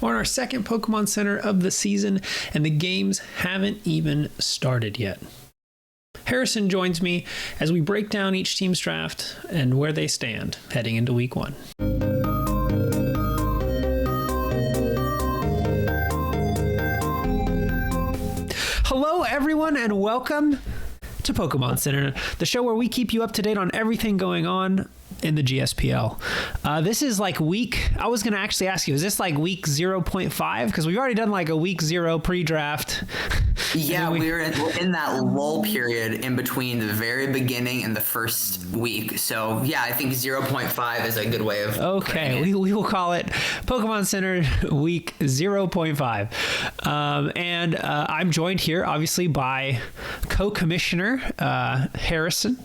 We're on our second Pokemon Center of the season, and the games haven't even started yet. Harrison joins me as we break down each team's draft and where they stand heading into Week 1. Hello, everyone, and welcome to Pokemon Center, the show where we keep you up to date on everything going on in the GSPL. This is like I was going to actually ask you, is this like week 0.5? Because we've already done like a week 0 pre-draft. Yeah, we're in that lull period in between the very beginning and the first week. So yeah, I think 0.5 is a good way of Okay, we will call it Pokemon Center week 0.5. And I'm joined here, obviously, by co-commissioner Harrison.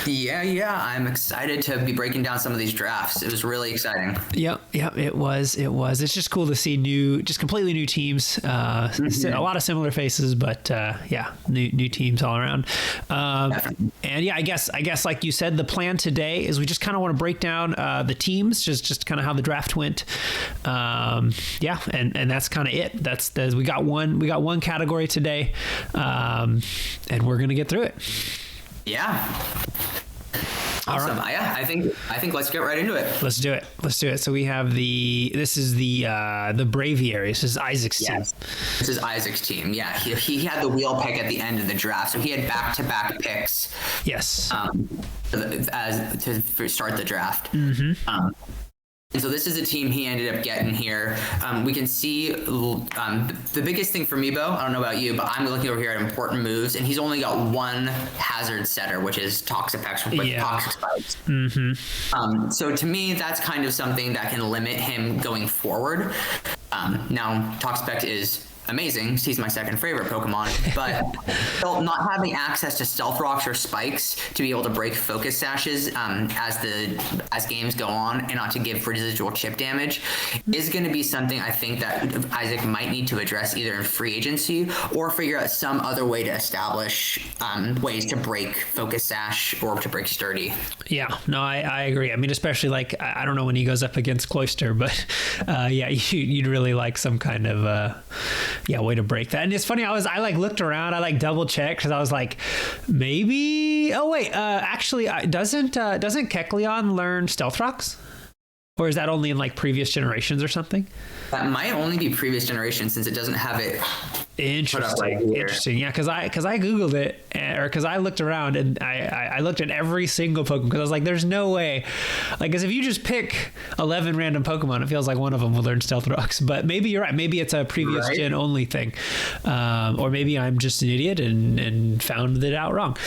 Yeah. I'm excited to be breaking down some of these drafts. It was really exciting. Yep. It was. It's just cool to see completely new teams. A lot of similar faces, but new teams all around. And yeah, I guess like you said, the plan today is we just kind of want to break down the teams, just kind of how the draft went. And that's kind of it. We got one category today, and we're gonna get through it. Yeah. Awesome. Right. Yeah, I think let's get right into it. Let's do it. So we have this is the Braviaries. This is Isaac's team. This is Isaac's team. Yeah. He had the wheel pick at the end of the draft. So he had back-to-back picks. Yes. To start the draft. Mm-hmm. And so this is a team he ended up getting here. We can see the biggest thing for me, Bo, I don't know about you, but I'm looking over here at important moves, and he's only got one hazard setter, which is Toxapex with Toxic Spikes. Mm-hmm. So to me, that's kind of something that can limit him going forward. Now, Toxapex is amazing. He's my second favorite Pokemon, but not having access to Stealth Rocks or Spikes to be able to break Focus Sashes as games go on and not to give residual chip damage is going to be something I think that Isaac might need to address either in free agency or figure out some other way to establish ways to break Focus Sash or to break Sturdy. Yeah, no, I agree. I mean, especially like, I don't know when he goes up against Cloyster, but you'd really like some kind of way to break that. And it's funny, I like looked around, I like double checked because I was like, maybe. Oh wait, actually, doesn't Kecleon learn Stealth Rocks, or is that only in like previous generations or something? That might only be previous generations since it doesn't have it. Interesting. Yeah, because I googled it, or because I looked around and I looked at every single Pokemon because I was like, there's no way, like, because if you just pick 11 random Pokemon, it feels like one of them will learn Stealth Rocks. But maybe you're right. Maybe it's a previous gen only thing, or maybe I'm just an idiot and found it out wrong.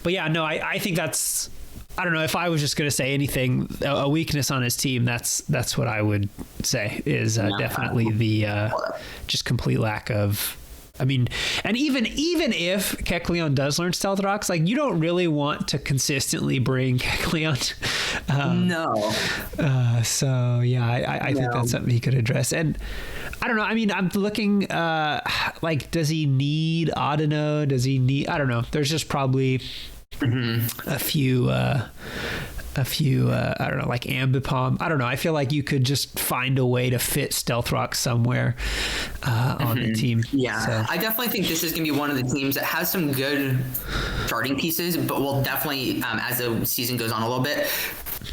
But yeah, no, I think that's. I don't know, if I was just going to say anything, a weakness on his team, that's what I would say is definitely the just complete lack of. I mean, and even if Kecleon does learn Stealth Rocks, like, you don't really want to consistently bring Kecleon. No. So yeah, I think that's something he could address. And I don't know. I mean, I'm looking like, does he need Audino? Does he need? I don't know. There's just probably. A few I don't know, like Ambipom. I don't know. I feel like you could just find a way to fit Stealth Rock somewhere on the team. Yeah, so. I definitely think this is going to be one of the teams that has some good starting pieces, but will definitely, as the season goes on a little bit,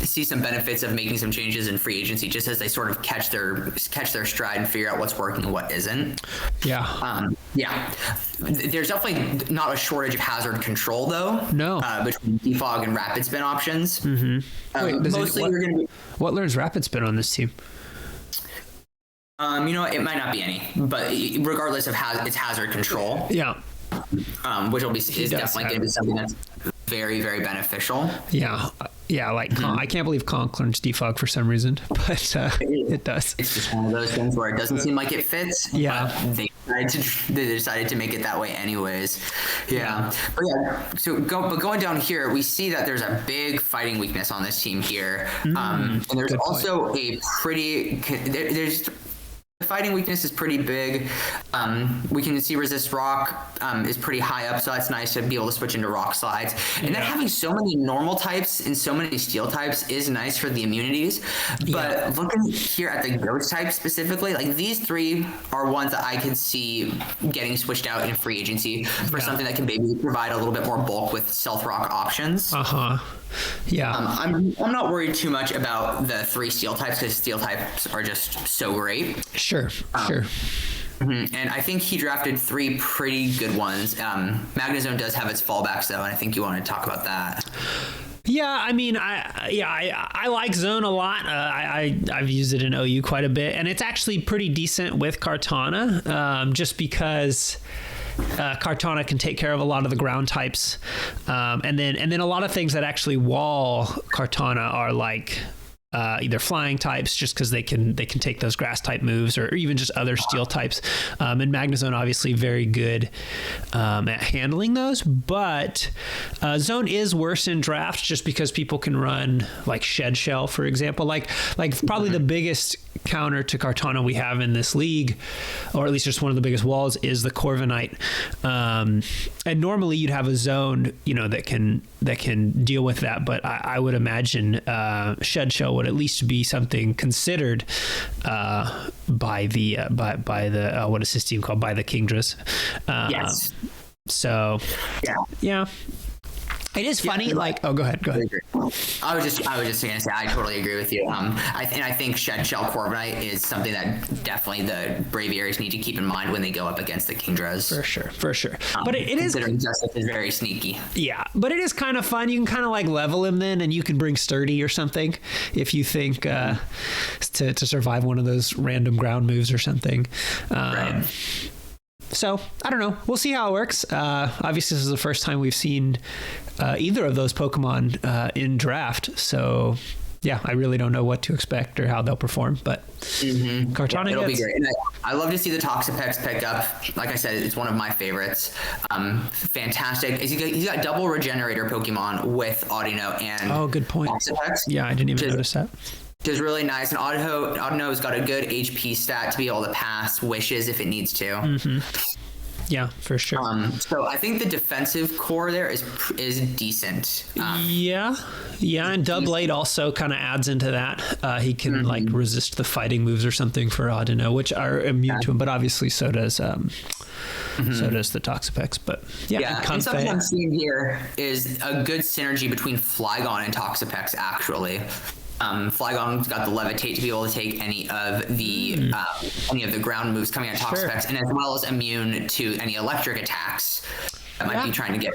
see some benefits of making some changes in free agency just as they sort of catch their stride and figure out what's working and what isn't. Yeah. There's definitely not a shortage of hazard control, though. No. Between defog and rapid spin options. Mm-hmm. Wait, what learns rapid spin on this team? It might not be any, but regardless of its hazard control. Yeah. Which is definitely going to be something that's very, very beneficial. Yeah. Like I can't believe Conk learns defog for some reason, but it does. It's just one of those things where it doesn't seem like it fits. Yeah. But they decided to make it that way anyways. Yeah. But yeah. So going down here, we see that there's a big fighting weakness on this team here, and there's also a pretty. There's The fighting weakness is pretty big. We can see resist rock is pretty high up, so that's nice to be able to switch into rock slides. And then having so many normal types and so many steel types is nice for the immunities. But looking here at the ghost type specifically, like these three are ones that I could see getting switched out in free agency for something that can maybe provide a little bit more bulk with stealth rock options. Yeah. I'm not worried too much about the three steel types because steel types are just so great. Sure. And I think he drafted three pretty good ones. Magnezone does have its fallbacks though, and I think you want to talk about that. Yeah, I mean, I like Zone a lot. I've used it in OU quite a bit, and it's actually pretty decent with Kartana, just because Kartana can take care of a lot of the ground types, and then a lot of things that actually wall Kartana are like either flying types, just because they can take those grass type moves, or even just other steel types. And Magnezone obviously very good at handling those, but Zone is worse in draft just because people can run like Shed Shell, for example. Like probably the biggest counter to Kartana we have in this league, or at least just one of the biggest walls, is the Corviknight. And normally you'd have a Zone, that can deal with that, but I would imagine Shed Shell would at least be something considered by the what is this team called, by the Kingdras. Yes. So yeah. It is funny, go ahead. I was just gonna say I totally agree with you. I think Shed Shell Corviknight is something that definitely the Braviaries need to keep in mind when they go up against the Kingdras. For sure. But it is, considering Justice is very sneaky. Yeah, but it is kind of fun. You can kind of like level him then, and you can bring Sturdy or something if you think to survive one of those random ground moves or something. Right. So I don't know. We'll see how it works. Obviously, this is the first time we've seen either of those Pokemon in draft. So yeah, I really don't know what to expect or how they'll perform. But Kartana, it'll be great. And I love to see the Toxapex pick up. Like I said, it's one of my favorites. Fantastic. He's got double regenerator Pokemon with Audino and good point. Toxapex. Yeah, I didn't even notice that. Which is really nice. And Audino's got a good HP stat to be able to pass wishes if it needs to. Yeah, for sure. So I think the defensive core there is decent. Yeah, and Doublade also kind of adds into that. He can like resist the fighting moves or something for Audino, which are immune to him. But obviously, so does the Toxapex. But and something I'm seeing here is a good synergy between Flygon and Toxapex, actually. Flygon's got the Levitate to be able to take any of the ground moves coming out of Toxapex, and as well as immune to any electric attacks that might be trying to get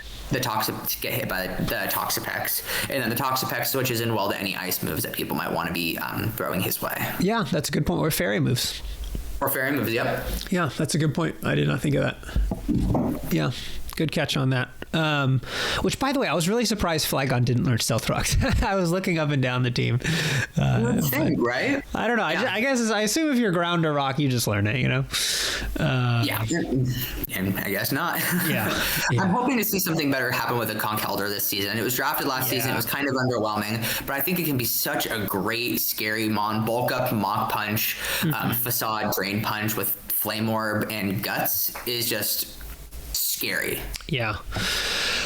get hit by the Toxapex. And then the Toxapex switches in well to any ice moves that people might want to be throwing his way. Yeah, that's a good point. Or fairy moves. Yep. Yeah, that's a good point. I did not think of that. Yeah. Good catch on that. Which, by the way, I was really surprised Flygon didn't learn Stealth Rocks. I was looking up and down the team. Right? I don't know. Yeah. I guess I assume if you're ground or rock, you just learn it, Yeah. And I guess not. Yeah. I'm hoping to see something better happen with the Conkeldurr this season. It was drafted last season. It was kind of underwhelming, but I think it can be such a great, scary bulk up, Mach Punch, Facade, Drain Punch with Flame Orb and Guts is just scary. Yeah,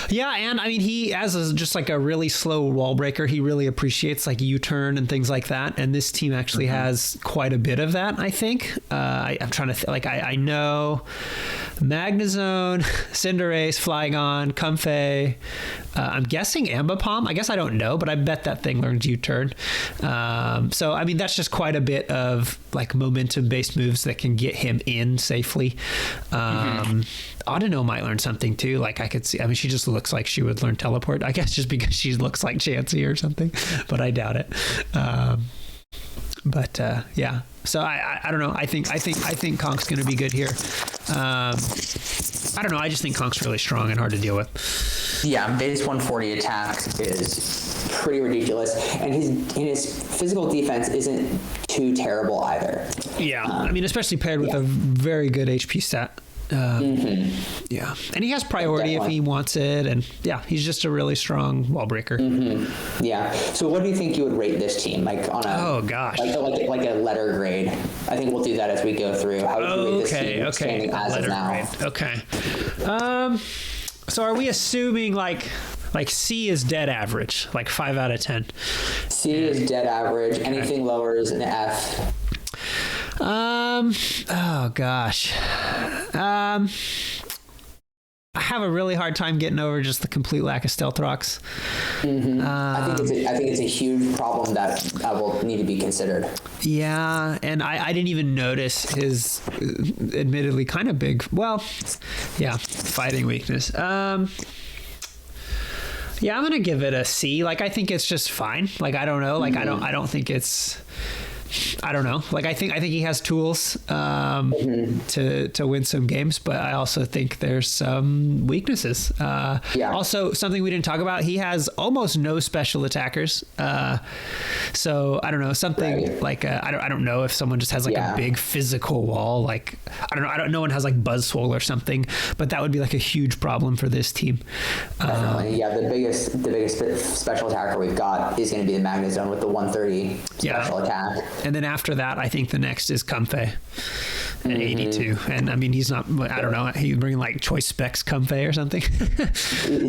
and I mean, he just like a really slow wall breaker. He really appreciates like U-turn and things like that. And this team actually has quite a bit of that, I think. I'm trying to I know Magnezone, Cinderace, Flygon, Comfey. I'm guessing Ambipom. I guess I don't know, but I bet that thing learns U-turn. So I mean, that's just quite a bit of like momentum-based moves that can get him in safely. Audino might learn something too. Like I could see, I mean, she just looks like she would learn Teleport, I guess, just because she looks like Chansey or something, but I doubt it. Yeah. So I don't know. I think Conk's going to be good here. I don't know. I just think Conk's really strong and hard to deal with. Yeah, base 140 attack is pretty ridiculous, and his physical defense isn't too terrible either. Yeah, I mean, especially paired with a very good HP stat. Yeah, and he has priority if he wants it, and yeah, he's just a really strong wall breaker. Yeah. So what do you think you would rate this team, like on a like a letter grade? I think we'll do that as we go through. How would you rate this team standing as of now? Grade. Okay. So are we assuming like C is dead average, like 5 out of 10? C is dead average. Anything lower is an F. Oh gosh. I have a really hard time getting over just the complete lack of stealth rocks. I think it's a huge problem that will need to be considered. Yeah, and I didn't even notice his admittedly kind of big, fighting weakness. Yeah, I'm gonna give it a C. Like, I think it's just fine. Like, I don't know. Like, I don't think it's. I don't know. Like, I think he has tools to win some games, but I also think there's some weaknesses. Also, something we didn't talk about, he has almost no special attackers. So I don't know, something like I don't know if someone just has like a big physical wall. Like, I don't know. No one has like Buzzswole or something, but that would be like a huge problem for this team. Definitely. The biggest special attacker we've got is going to be the Magnet Zone with the 130 special attack. And then after that, I think the next is Comfey at 82. And I mean, he's not, I don't know, he's bringing like choice specs Comfey or something.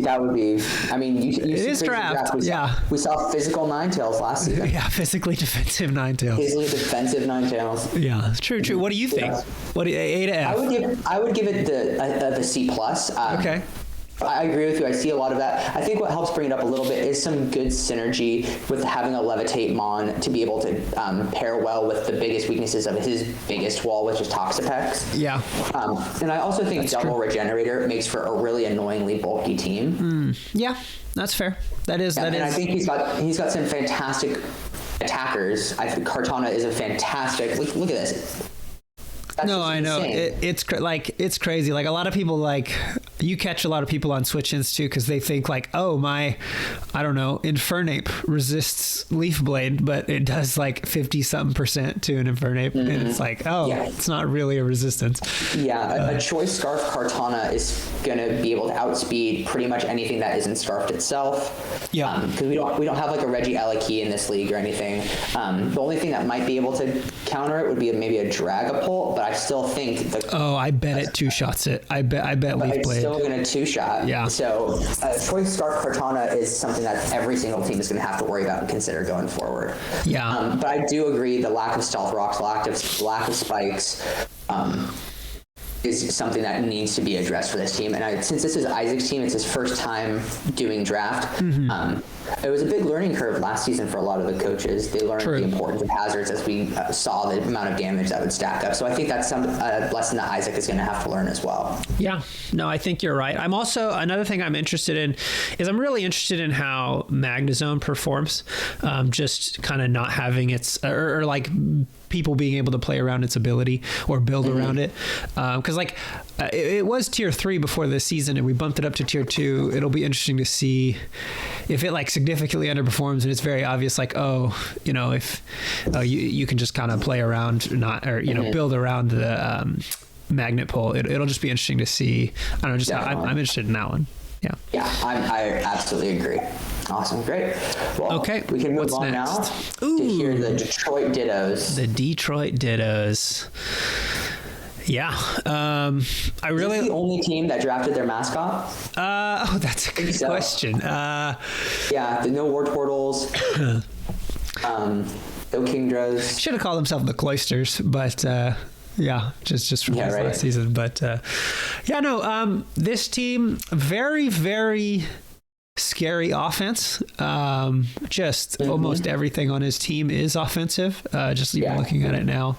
That would be, I mean, it is draft. We saw physical Ninetales last season. Yeah, physically defensive Ninetales. Physically defensive Ninetales. Yeah, true. What do you think? What do you, A to F? I would give it the C+. Okay. I agree with you. I see a lot of that. I think what helps bring it up a little bit is some good synergy with having a Levitate Mon to be able to pair well with the biggest weaknesses of his biggest wall, which is Toxapex. Yeah. And I also think Double Regenerator makes for a really annoyingly bulky team. Yeah, that's fair. That is. And I think he's got some fantastic attackers. I think Kartana is a fantastic. Look at this. No, I know. It's crazy. Like, a lot of people, like, you catch a lot of people on Switch Ins too, because they think like, oh, my, I don't know, Infernape resists Leaf Blade, but it does like 50-something% to an Infernape. And it's like, it's not really a resistance. Yeah, a Choice Scarf Kartana is going to be able to outspeed pretty much anything that isn't Scarfed itself. Yeah. Because we don't have like a Reggie Eliki in this league or anything. The only thing that might be able to counter it would be maybe a Dragapult, but I still think I bet it two-shots it. I bet Leaf Blade. It's still going to two-shot. Yeah. So Choice Scarf Kartana is something that every single team is going to have to worry about and consider going forward. Yeah. But I do agree the lack of Stealth Rocks, lack of spikes, is something that needs to be addressed for this team. And since this is Isaac's team, it's his first time doing draft. It was a big learning curve last season for a lot of the coaches. They learned the importance of hazards as we saw the amount of damage that would stack up. So I think that's some lesson that Isaac is going to have to learn as well. Yeah, no, I think you're right. I'm also, another thing I'm interested in is I'm really interested in how Magnezone performs. Just kind of not having its, or like people being able to play around its ability or build around it. Because it was tier 3 before this season and we bumped it up to tier 2. It'll be interesting to see if it like significantly underperforms and it's very obvious, like, if you can just kind of play around, build around the magnet pole. It'll just be interesting to see. I don't know, just how I'm interested in that one. Yeah. Yeah, I absolutely agree. Awesome, great. Well, okay, we can move on now to hear the Detroit Dittos. The Detroit Dittos. Yeah, I really. Is this the only team that drafted their mascot? That's a good question. The no Wartortles. No Kingdras. Should have called themselves the Cloisters, but. Just from last season. But this team, very, very scary offense. Almost everything on his team is offensive. Just even looking at it now.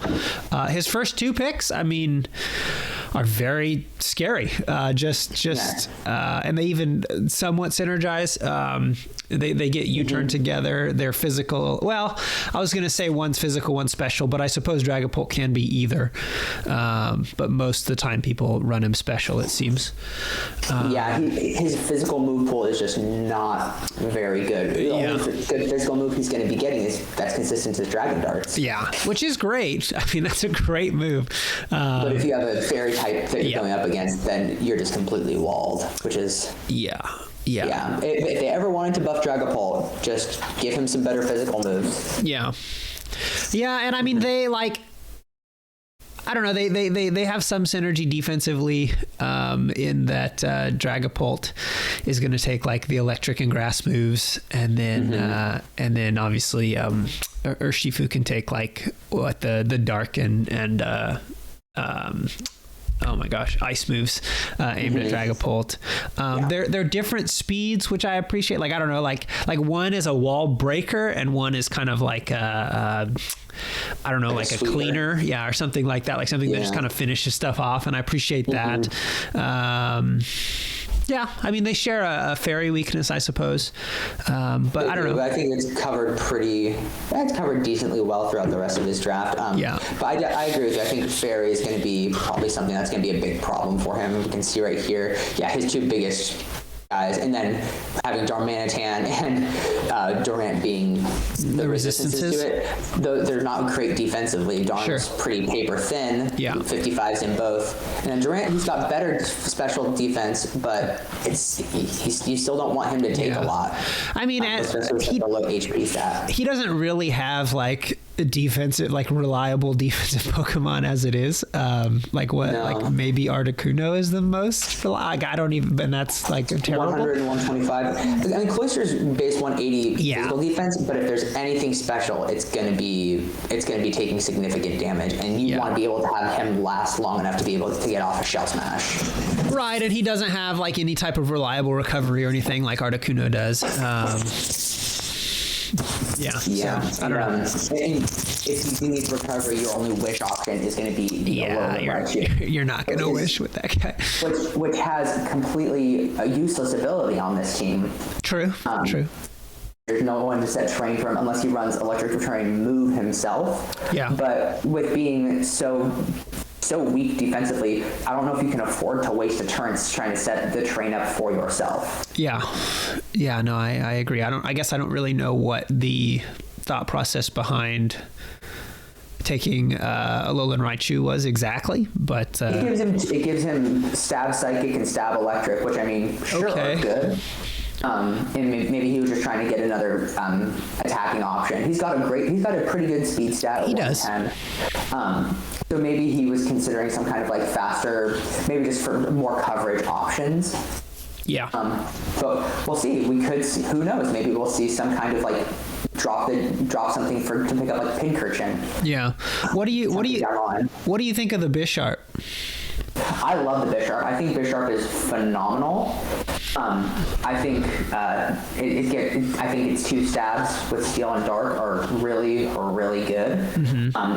His first 2 picks, I mean, are very scary. And they even somewhat synergize. They get U-turn together. They're physical. Well, I was going to say one's physical, one's special, but I suppose Dragapult can be either. But most of the time people run him special, it seems. His physical move pool is just not very good. The only good physical move he's going to be getting that's consistent to Dragon Darts. Yeah, which is great. I mean, that's a great move. But if you have a Fairy type that you're going up against, then you're just completely walled, which is... Yeah. If they ever wanted to buff Dragapult, just give him some better physical moves. Yeah, and I mean, they like... I don't know. They have some synergy defensively in that Dragapult is going to take like the electric and grass moves, and then obviously Urshifu can take like what the dark and oh my gosh, ice moves aimed at Dragapult. They're different speeds, which I appreciate. Like, I don't know, like one is a wall breaker and one is kind of like I don't know, like a cleaner, or something like that, like something that just kind of finishes stuff off, and I appreciate that. I mean, they share a fairy weakness, I suppose, but I don't know. I think it's covered decently well throughout the rest of his draft. But I agree with you. I think fairy is going to be probably something that's going to be a big problem for him. We can see right here, his two biggest guys, and then having Darmanitan and Durant being the resistances to it. Though they're not great defensively. Darn's pretty paper thin. 55s in both. And then Durant, he's got better special defense, but you still don't want him to take a lot. I mean, especially with a low HP stat. He doesn't really have like defensive, like reliable defensive Pokemon as it is. Like maybe Articuno is the most. Like, I don't even. And that's like terrible. 100 and 125. I mean, Cloyster's base 180 physical defense, but if there's anything special, it's gonna be taking significant damage, and you want to be able to have him last long enough to be able to get off a Shell Smash. Right, and he doesn't have like any type of reliable recovery or anything like Articuno does. So, I don't know. If you need recovery, your only wish option is going to be you're not going to wish with that guy, which has completely a useless ability on this team. True. There's no one to set terrain for him unless he runs electric terrain move himself. But with being so weak defensively, I don't know if you can afford to waste a turn trying to set the terrain up for yourself. No, I agree. I guess I don't really know what the thought process behind taking Alolan Raichu was exactly, but it gives him stab psychic and stab electric, which I mean are good. And maybe he was just trying to get another attacking option. He's got a pretty good speed stat. He does. So maybe he was considering some kind of like faster, maybe just for more coverage options. But we'll see. We could see, who knows? Maybe we'll see some kind of like drop something to pick up like Pincurchin. What do you think of the Bisharp? I love the Bisharp. I think Bisharp is phenomenal. I think its two stabs with Steel and Dark are really good.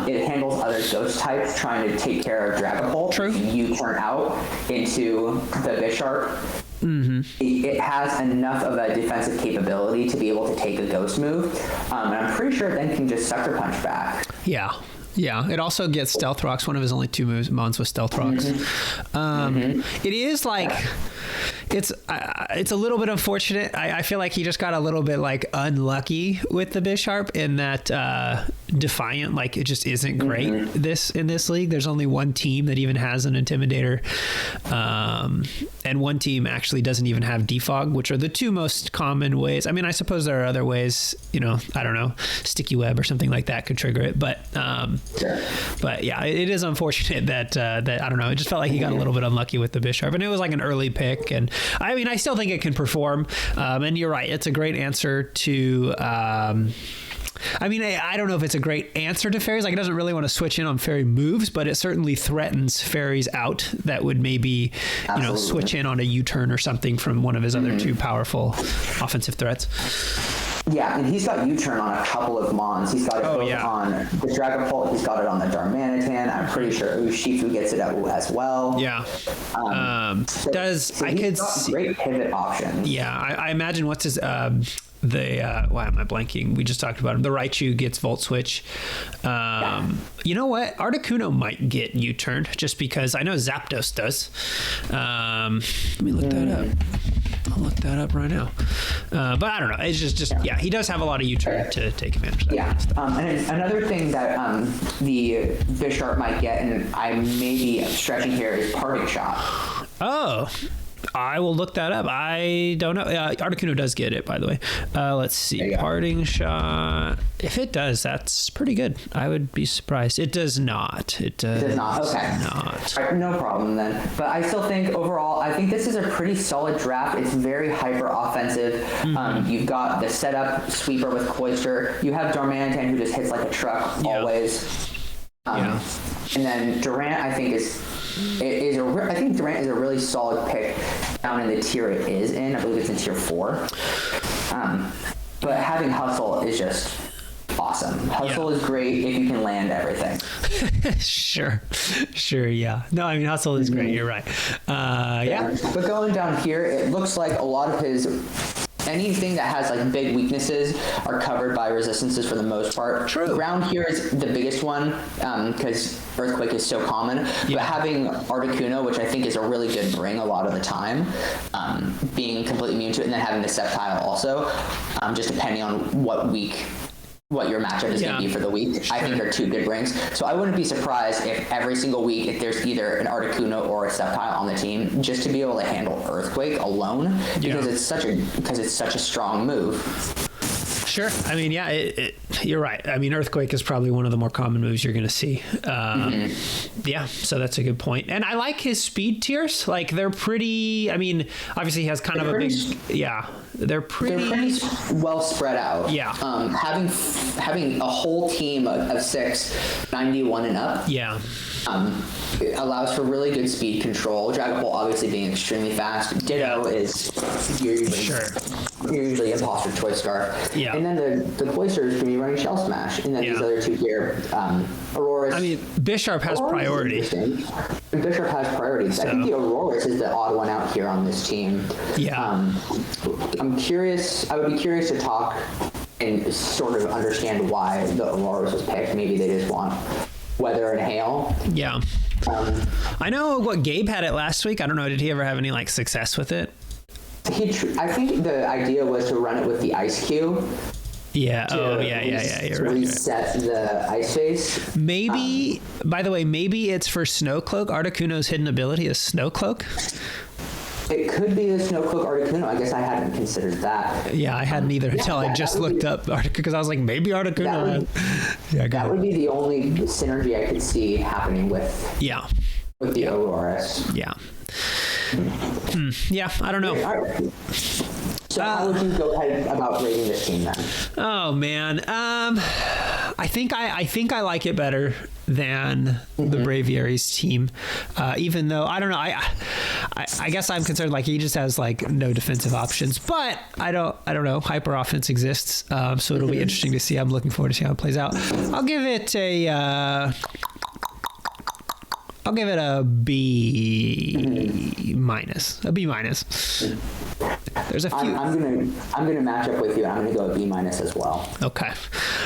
It handles other ghost types trying to take care of Dragapult. True. You turn out into the Bisharp. It has enough of a defensive capability to be able to take a ghost move, and I'm pretty sure it then can just Sucker Punch back. It also gets Stealth Rocks. One of his only two mons was Stealth Rocks. It is like it's a little bit unfortunate. I feel like he just got a little bit like unlucky with the Bisharp in that Defiant, like it just isn't great in this league. There's only one team that even has an Intimidator, and one team actually doesn't even have Defog, which are the two most common ways. I mean, I suppose there are other ways, I don't know, Sticky Web or something like that could trigger it, but it is unfortunate that I don't know, it just felt like he got a little bit unlucky with the Bisharp, and it was like an early pick, and I mean, I still think it can perform, and you're right, it's a great answer to I mean, I don't know if it's a great answer to fairies. Like, it doesn't really want to switch in on fairy moves, but it certainly threatens fairies out that would maybe, switch in on a U-turn or something from one of his other two powerful offensive threats. Yeah, and he's got U-turn on a couple of mons. He's got it both on the Dragapult. He's got it on the Darmanitan. I'm pretty sure Urshifu gets it as well. Great pivot options. Yeah, I imagine what's his why am I blanking? We just talked about him. The Raichu gets Volt Switch. You know what? Articuno might get U-turned just because I know Zapdos does. Let me look that up. I'll look that up right now. But I don't know. It's just yeah, he does have a lot of U-turn to take advantage of that. Yeah. And another thing that the Bisharp might get, and I may be stretching here, is parting shot. Oh, I will look that up. I don't know. Articuno does get it, by the way. Let's see. Parting shot. If it does, that's pretty good. I would be surprised. It does not. It does not. Okay. Not. All right, no problem then. But I still think overall, I think this is a pretty solid draft. It's very hyper offensive. Mm-hmm. You've got the setup sweeper with Cloyster. You have Darmanitan, who just hits like a truck always. And then Durant, I think I think Durant is a really solid pick down in the tier it is in. I believe it's in tier 4. But having Hustle is just awesome. Hustle is great if you can land everything. Sure, yeah. No, I mean, Hustle is great. You're right. Yeah. But going down here, it looks like a lot of his... anything that has like big weaknesses are covered by resistances for the most part. True. Ground here is the biggest one because Earthquake is so common. Yeah. But having Articuno, which I think is a really good bring a lot of the time, being completely immune to it, and then having the Sceptile also, just depending on what your matchup is going to be for the week, I think are 2 good brings. So I wouldn't be surprised if every single week, if there's either an Articuno or a Sceptile on the team, just to be able to handle Earthquake alone, because it's such a strong move. Sure. I mean, yeah, you're right. I mean, Earthquake is probably one of the more common moves you're going to see. Yeah, so that's a good point. And I like his speed tiers. Like, they're pretty, I mean, obviously he has kind of a big, they're pretty well spread out. Yeah. Having a whole team of 6, 91 and up. Yeah. It allows for really good speed control. Dragapult obviously being extremely fast. Ditto is usually imposter choice scarf. Yeah. And then the Cloyster is going to be running Shell Smash. And then these other 2 here, Auroras. I mean, Bisharp has priority. Bisharp has priority. So. I think the Auroras is the odd one out here on this team. Yeah. I'm curious. I would be curious to talk and sort of understand why the Auroras was picked. Maybe they just want Weather and Hail. Yeah. I know what Gabe had it last week. I don't know. Did he ever have any like success with it? I think the idea was to run it with the Ice Cube. Yeah. You're right. Reset the Ice Face. Maybe. By the way, maybe it's for Snow Cloak. Articuno's hidden ability is Snow Cloak. It could be the Snow Cloak Articuno. I guess I hadn't considered that. Yeah, I hadn't either until I just looked up Articuno because I was like, maybe Articuno. That would be the only synergy I could see happening with. Yeah. With the Auroras. Yeah. Yeah, I don't know. So how would you go ahead about rating this team then? Oh man, I think I like it better than the Braviaries team, even though I don't know. I guess I'm concerned like he just has like no defensive options, but I don't know. Hyper offense exists, so it'll be interesting to see. I'm looking forward to see how it plays out. I'll give it a B minus. A B minus. There's a few. I'm gonna match up with you. I'm gonna go a B minus as well. Okay.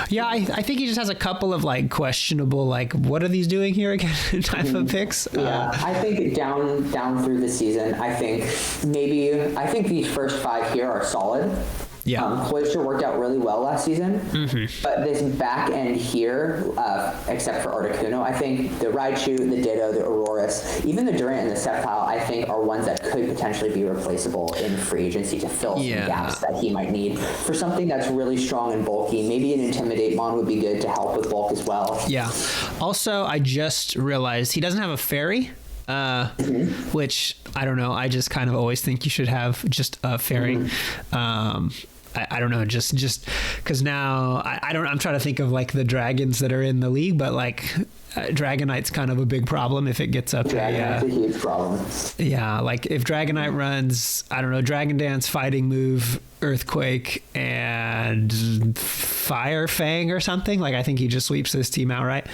Yeah, I think he just has a couple of like questionable, like what are these doing here again type of picks. Yeah, I think down through the season, I think these first 5 here are solid. Yeah. Cloyster worked out really well last season, but this back end here, except for Articuno, I think the Raichu, the Ditto, the Auroras, even the Durant and the Sceptile, I think are ones that could potentially be replaceable in free agency to fill some gaps that he might need for something that's really strong and bulky. Maybe an Intimidate Mon would be good to help with bulk as well. Yeah. Also, I just realized he doesn't have a fairy. Which I don't know. I just kind of always think you should have just a fairy. I don't know, just because now I'm trying to think of like the dragons that are in the league, but like Dragonite's kind of a big problem if it gets up. Dragonite's a huge problem. Yeah, like if Dragonite runs, I don't know, Dragon Dance, Fighting Move, Earthquake, and Fire Fang or something, like I think he just sweeps this team outright.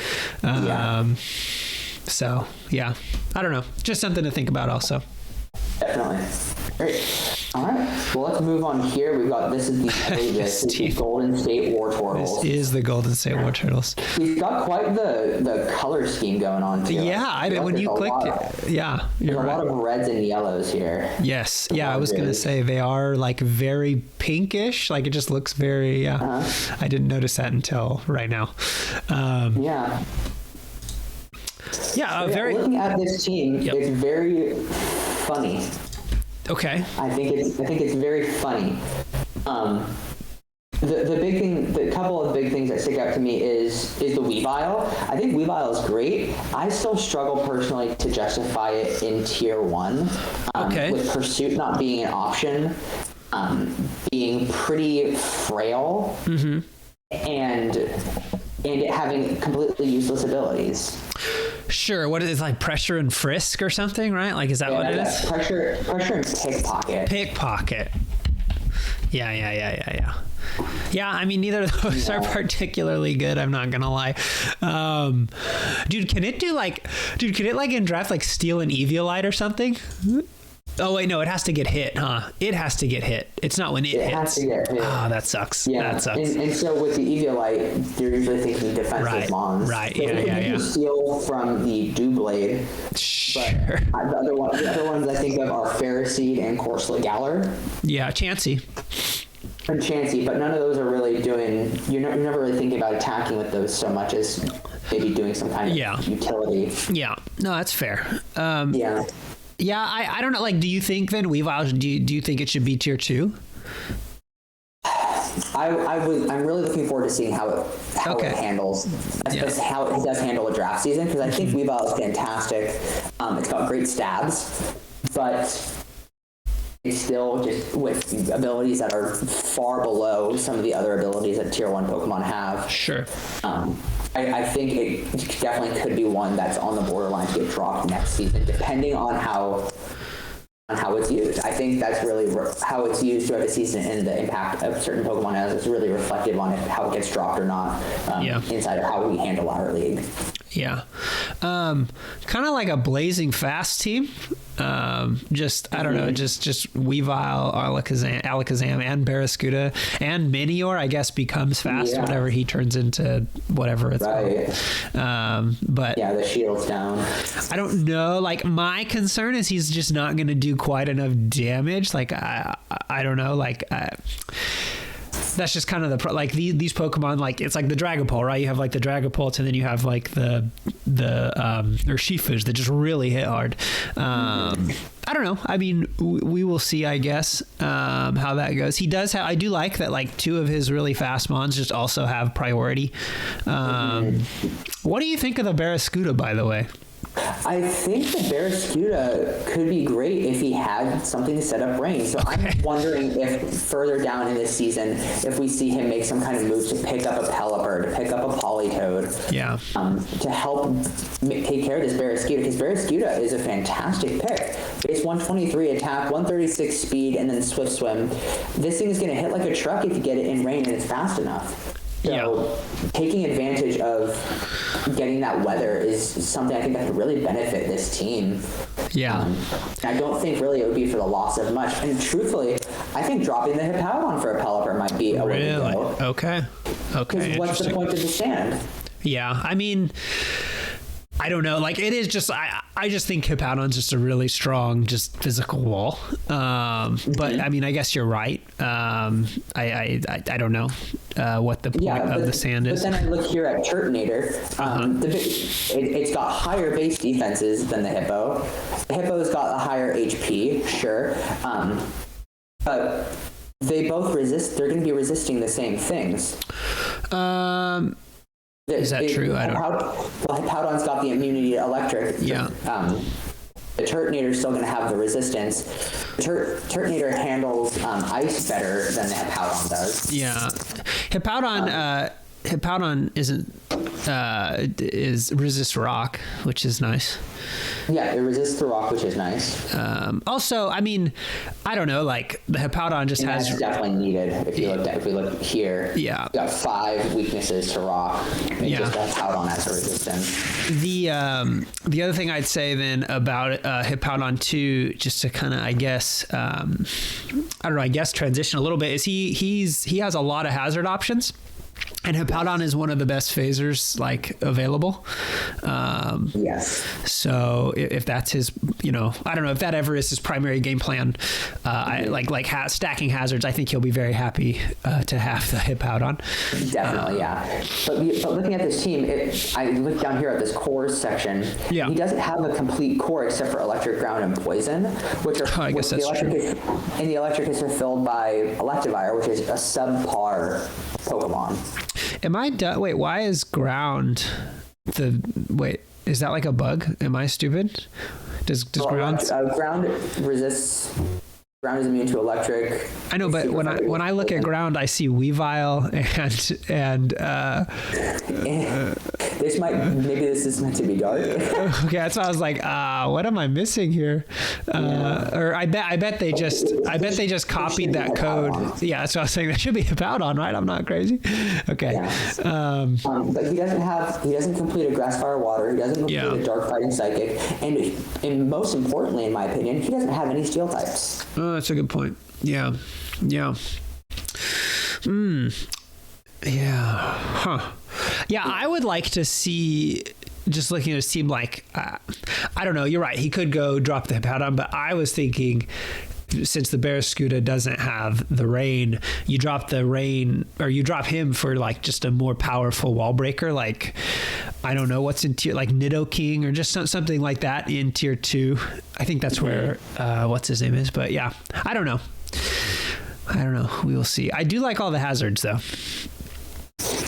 So yeah, I don't know, just something to think about also. Definitely. Great. All right. Well, let's move on here. We've got this is the Golden State Wartortles. This is the Golden State Wartortles. We've got quite the color scheme going on too. Yeah, when you clicked it, yeah, there's a lot of reds and yellows here. Yes, yeah, I was gonna say they are like very pinkish. Like it just looks very. I didn't notice that until right now. Yeah. Yeah, very. Looking at this team, it's very funny. Okay. I think it's very funny. The big thing, the couple of big things that stick out to me is the Weavile. I think Weavile is great. I still struggle personally to justify it in tier 1. With Pursuit not being an option, being pretty frail, and it having completely useless abilities. Sure. What is it, like pressure and frisk or something, right? Like, is that what it is? Pressure and pickpocket. Pickpocket. Yeah. Yeah, I mean, neither of those are particularly good. I'm not gonna lie. Dude, can it in draft like steal an Eviolite or something? Oh wait, no, it has to get hit, huh? It has to get hit. It's not when it hits. It has to get hit. Oh, that sucks. Yeah, that sucks. And so with the Eviolite, you're usually thinking defensive mons. Right. So you steal from the Dewblade. Sure. But the other ones I think of are Ferroseed and Corsola Galar. Yeah, Chansey. And Chansey, but none of those are really doing. You're never really thinking about attacking with those so much as maybe doing some kind of utility. Yeah. No, that's fair. Yeah, I don't know. Like, do you think then Weavile? Do you think it should be tier 2? I'm really looking forward to seeing how it handles, how it does handle a draft season, because I think Weavile is fantastic. It's got great stabs, but it's still just with abilities that are far below some of the other abilities that tier 1 Pokemon have. Sure. I think it definitely could be one that's on the borderline to get dropped next season, depending on how it's used. I think that's really how it's used throughout the season and the impact of certain Pokemon has is really reflective on how it gets dropped or not inside of how we handle our league. Yeah. Kind of like a blazing fast team. I don't know, just Weavile, Alakazam, and Barraskewda, and Minior, I guess, becomes fast whenever he turns into whatever it's called. But yeah, the shield's down. I don't know. Like, my concern is he's just not going to do quite enough damage. Like, I don't know. Like, that's just kind of these Pokemon, like it's like the Dragapult, right? You have like the Dragapult, and then you have like the Shifus that just really hit hard. I don't know. I mean, we will see, I guess, how that goes. He does have. I do like that. Like 2 of his really fast mons just also have priority. What do you think of the Barraskewda, by the way? I think the Barraskewda could be great if he had something to set up rain. So I'm wondering if further down in this season, if we see him make some kind of move to pick up a Pelipper, to pick up a Politoed, to help take care of this Barraskewda, because Barraskewda is a fantastic pick. Base 123 attack, 136 speed, and then Swift Swim. This thing is going to hit like a truck if you get it in rain and it's fast enough. So taking advantage of getting that weather is something I think that could really benefit this team. Yeah. I don't think really it would be for the loss of much. And truthfully, I think dropping the Hippowdon for a Pelipper might be a way to go. Okay. Because what's the point of the stand? Yeah. I mean, I don't know. Like, it is just, I just think Hippowdon's just a really strong, just physical wall. But I mean, I guess you're right. I don't know what the point of the sand is. But then I look here at Turtonator. It's got higher base defenses than the Hippo. The Hippo's got a higher HP, sure. But they both resist. They're going to be resisting the same things. Is that true? I don't know. Well, Hippowdon's got the immunity to electric. Yeah. The Turtonator's still going to have the resistance. The Turtonator handles ice better than the Hippowdon does. Yeah. Hippowdon isn't is resist rock, which is nice. Yeah, it resists the rock, which is nice. Also, I mean, I don't know, like the Hippowdon just has that's definitely needed. If we look here, yeah, you got 5 weaknesses to rock. And just Hippowdon has a resistance. The other thing I'd say then about Hippowdon 2, just to kind of I guess transition a little bit, is he has a lot of hazard options. And Hippowdon is one of the best phasers like available. Yes. So if that's his, I don't know if that ever is his primary game plan. Stacking hazards. I think he'll be very happy to have the Hippowdon. Definitely, yeah. But looking at this team, I look down here at this cores section. Yeah. He doesn't have a complete core except for electric, ground, and poison, which are I guess that's true. And the electric is fulfilled by Electivire, which is a subpar Pokemon. Am I done? Wait, why is ground is that like a bug? Am I stupid? Does ground... ground resists... Ground is immune to electric. I know, but when I look at ground, I see Weavile and maybe this is meant to be dark. Okay, that's why I was like, what am I missing here? Or I bet they just copied that code. Yeah, that's what I was saying. That should be Hippowdon, right? I'm not crazy. Okay. Yeah. But he doesn't complete a grass, fire, water. He doesn't complete a dark fighting psychic, and most importantly, in my opinion, he doesn't have any steel types. Oh, that's a good point. Yeah. Yeah. Yeah. Huh. Yeah, I would like to see, just looking at his team, like, I don't know, you're right. He could go drop the Hippowdon, but I was thinking, since the Barraskewda doesn't have the rain, you drop the rain, or you drop him for like just a more powerful wall breaker, like, I don't know what's in tier, like Nidoking or just something like that in tier 2. I think that's where what's his name is, but yeah, I don't know. We will see. I do like all the hazards though.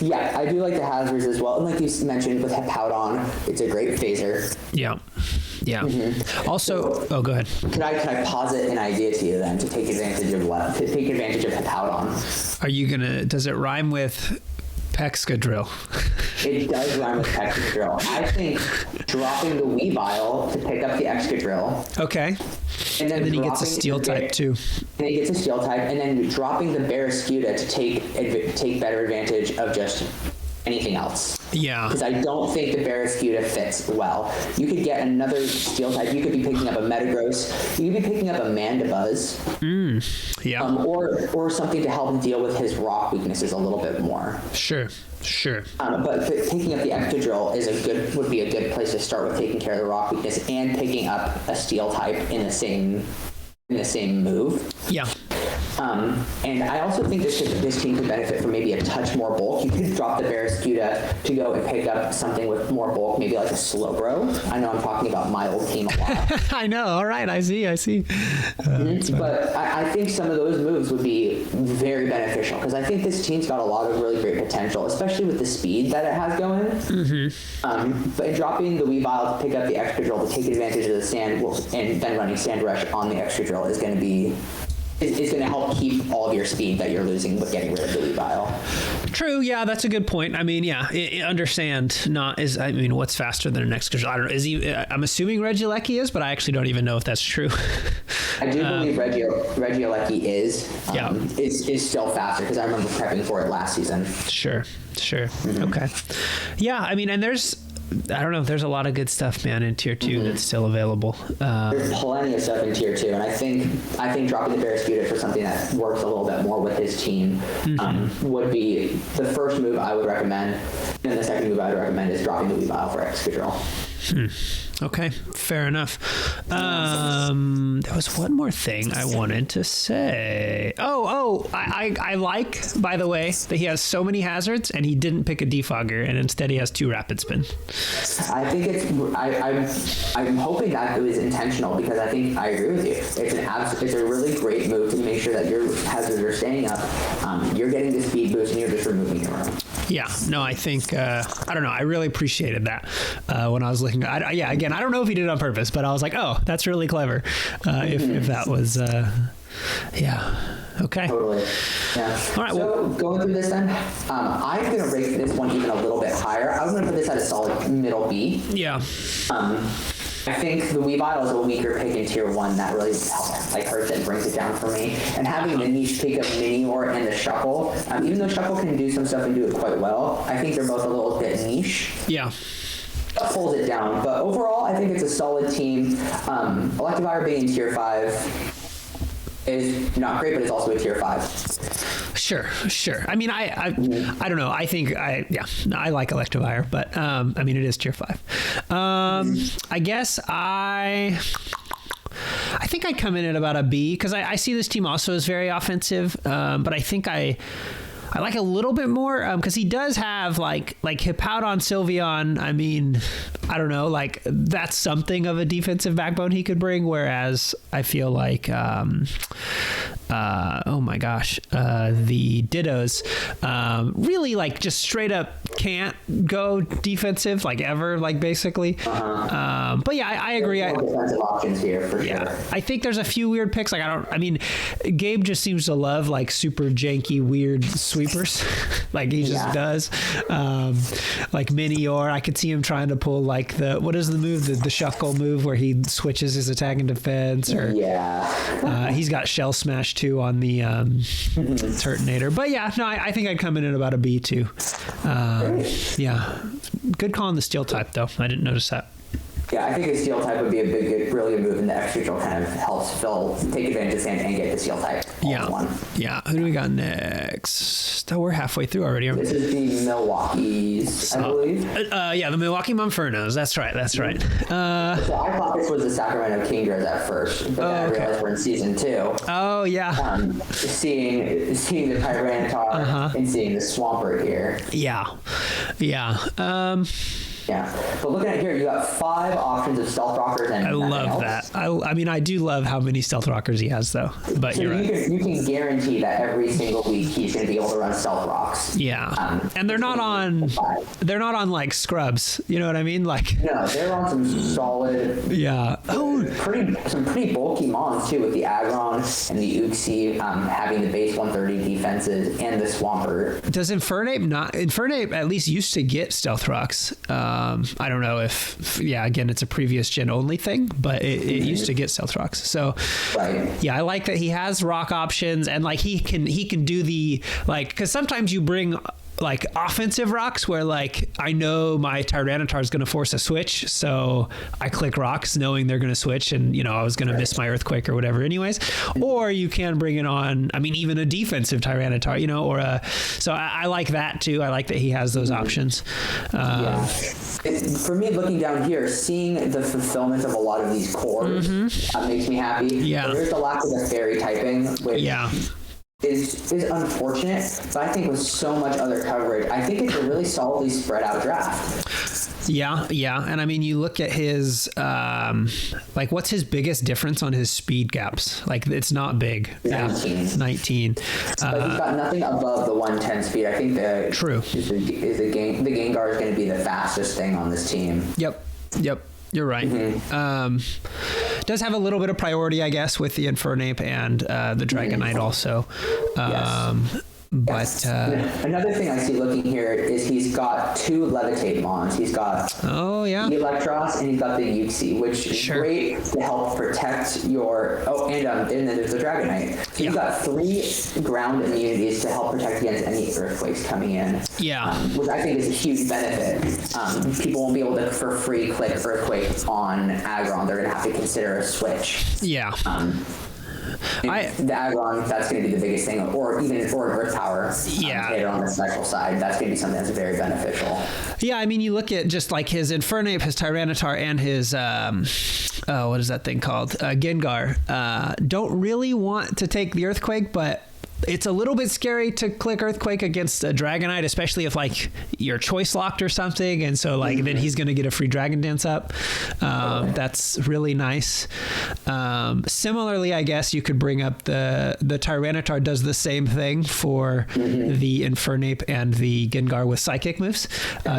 Yeah, I do like the hazards as well. And like you mentioned with Hippowdon, it's a great phaser. Yeah. Yeah. Mm-hmm. Also, go ahead. Can I posit an idea to you then to take advantage of Hippowdon? Are you gonna? Does it rhyme with Pexcadrill? It does rhyme with Pexcadrill. I think dropping the Weavile to pick up the Excadrill. Okay. And then he gets a steel type too. And he gets a steel type, and then dropping the Barraskewda to take better advantage of just anything else. Yeah. Because I don't think the Barraskewda fits well. You could get another steel type. You could be picking up a Metagross. You could be picking up a Mandibuzz. Yeah. Or something to help him deal with his rock weaknesses a little bit more. Sure. But picking up the Excadrill would be a good place to start with taking care of the rock weakness and picking up a steel type in the same move. Yeah. And I also think this team could benefit from maybe a touch more bulk. You could drop the Barraskewda to go and pick up something with more bulk, maybe like a Slowbro. I know I'm talking about my old team a lot. I know. All right. I see. But I think some of those moves would be very beneficial because I think this team's got a lot of really great potential, especially with the speed that it has going. Mm-hmm. But dropping the Weavile to pick up the Excadrill to take advantage of the sand and then running Sand Rush on the Excadrill is going to help keep all of your speed that you're losing with getting rid of the Weavile. True. Yeah, that's a good point. I mean, yeah, understand what's faster than an Excadrill? I don't know. Is he? I'm assuming Regieleki is, but I actually don't even know if that's true. I do believe Regieleki is. Is still faster because I remember prepping for it last season. Sure. Mm-hmm. Okay. Yeah, I mean, and there's a lot of good stuff, man, in tier 2 that's still available. There's plenty of stuff in tier 2, and I think dropping the Barraskewda for something that works a little bit more with his team would be the first move I would recommend, and the second move I would recommend is dropping the Weavile for Excadrill. Okay, fair enough. There was one more thing I wanted to say. I like, by the way, that he has so many hazards and he didn't pick a defogger and instead he has 2 rapid spin. I think I'm hoping that it was intentional because I think I agree with you. It's a really great move to make sure that your hazards are staying up. You're getting the speed boost and you're just removing your room. Yeah, no, I think, I don't know, I really appreciated that when I was looking. Again, I don't know if he did it on purpose, but I was like, oh, that's really clever. If that was Yeah. Okay. Totally. Yeah. All right. So going through this then, I'm going to rate this one even a little bit higher. I was going to put this at a solid middle B. Yeah. I think the Weavile is a weaker pick in tier 1 that really hurts and brings it down for me. And having the niche pick of Minior and the Shuckle, even though Shuckle can do some stuff and do it quite well, I think they're both a little bit niche. Yeah. That pulls it down. But overall, I think it's a solid team. Electivire being in tier 5 is not great, but it's also a tier 5. Sure. I mean, I don't know. I think I like Electivire, but I mean, it is tier 5. I guess I think I'd come in at about a B because I see this team also as very offensive, but I think I like a little bit more because he does have like Hippowdon, Sylveon. I mean, I don't know, like that's something of a defensive backbone he could bring. Whereas I feel like, oh my gosh, the Dittos really like just straight up can't go defensive like ever, like basically. But yeah, I agree. Defensive options here for sure. I think there's a few weird picks. Like I mean, Gabe just seems to love like super janky, weird sweepers. Like he just does. Like Minior, I could see him trying to pull like what is the move? The Shuckle move where he switches his attack and defense. Or he's got Shell Smash too on the Turtonator. But yeah, no, I think I'd come in at about a B too. Yeah, good call on the Steel type though. I didn't notice that. Yeah, I think the Steel type would be a really good move, and the extra neutral kind of helps Phil take advantage of sand and get the Steel type. Yeah. Who do we got next? Oh, we're halfway through already. This is the Milwaukee's, I believe. Yeah, the Milwaukee Monfernos. That's right. So I thought this was the Sacramento Kingdras at first, but then I realized we're in season 2. Oh yeah. Seeing the Tyranitar and seeing the Swampert here. Yeah. Yeah, but looking at here, you got 5 options of Stealth Rockers and I love else. that. I mean, I do love how many Stealth Rockers he has, though. But so you're right. You can guarantee that every single week he's going to be able to run Stealth Rocks. Yeah, and they're not on like scrubs. You know what I mean? Like no, they're on some solid. Yeah. Some pretty bulky mons too, with the Aggron and the Uxie having the base 130 defenses and the Swampert. Does Infernape at least used to get Stealth Rocks? I don't know if again, it's a previous gen only thing, but it used to get Stealth Rocks. So yeah, I like that he has rock options and like he can do the like, because sometimes you bring like offensive rocks where like I know my Tyranitar is going to force a switch, so I click rocks knowing they're going to switch, and I was going to miss my Earthquake or whatever anyways. Or you can bring it on, I mean, even a defensive Tyranitar, or so I like that too. I like that he has those options. For me, looking down here, seeing the fulfillment of a lot of these cores makes me happy. Yeah. There's the lack of the fairy typing, which is unfortunate, but I think with so much other coverage, I think it's a really solidly spread out draft. Yeah, and I mean, you look at his like, what's his biggest difference on his speed gaps? Like, it's not big. 19. But he's got nothing above the 110 speed. I think the Gengar is going to be the fastest thing on this team. Yep. You're right. Does have a little bit of priority, I guess, with the Infernape and the Dragonite also. But another thing I see looking here is he's got 2 Levitate mons. He's got the Electros and he's got the Uxie, which is great to help protect your. And then there's the Dragonite. So you've got 3 ground immunities to help protect against any earthquakes coming in. Yeah, which I think is a huge benefit. People won't be able to for free click Earthquake on Aggron. They're going to have to consider a switch. Yeah. The Aggron, that's going to be the biggest thing, or an Earth Power. On the special side, that's going to be something that's very beneficial. Yeah, I mean, you look at just like his Infernape, his Tyranitar, and his what is that thing called? Gengar. Don't really want to take the Earthquake, but it's a little bit scary to click Earthquake against a Dragonite, especially if like you're choice locked or something, and so like then he's going to get a free Dragon Dance up. That's really nice. Similarly, I guess you could bring up the Tyranitar does the same thing for the Infernape and the Gengar with Psychic moves.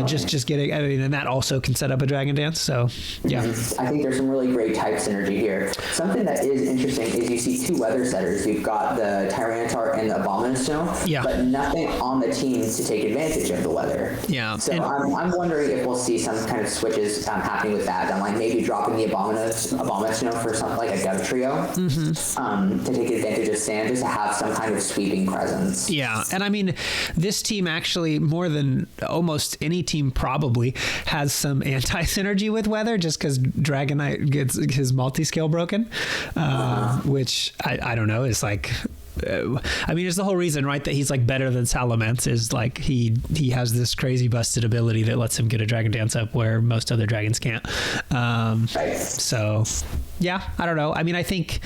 Just getting, I mean, and that also can set up a Dragon Dance. So yeah, I think there's some really great type synergy here. Something that is interesting is you see 2 weather setters. You've got the Tyranitar and the Abomasnow, but nothing on the team to take advantage of the weather. Yeah. So I'm wondering if we'll see some kind of switches happening with that. I'm like maybe dropping the Abomasnow for something like a Dove Trio to take advantage of sand, just to have some kind of sweeping presence. Yeah, and I mean, this team actually, more than almost any team probably, has some anti-synergy with weather, just because Dragonite gets his multi-scale broken, which I don't know, is like... I mean, it's the whole reason, right, that he's like better than Salamence is like he has this crazy busted ability that lets him get a Dragon Dance up where most other dragons can't. So yeah, I don't know. I mean, I think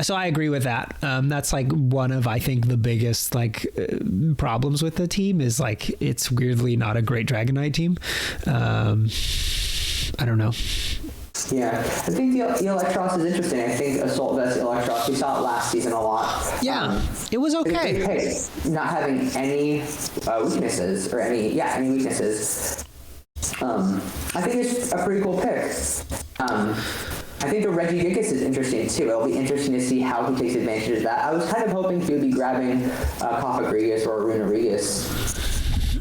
so. I agree with that. That's like one of, I think, the biggest like problems with the team is like it's weirdly not a great Dragonite team. I don't know. Yeah, I think the Electros is interesting. I think Assault Vest Electros, we saw it last season a lot. Yeah, it was okay. Not having any weaknesses or any weaknesses. I think it's a pretty cool pick. I think the Regigigas is interesting too. It'll be interesting to see how he takes advantage of that. I was kind of hoping he would be grabbing Cofagrigus or Runerigus.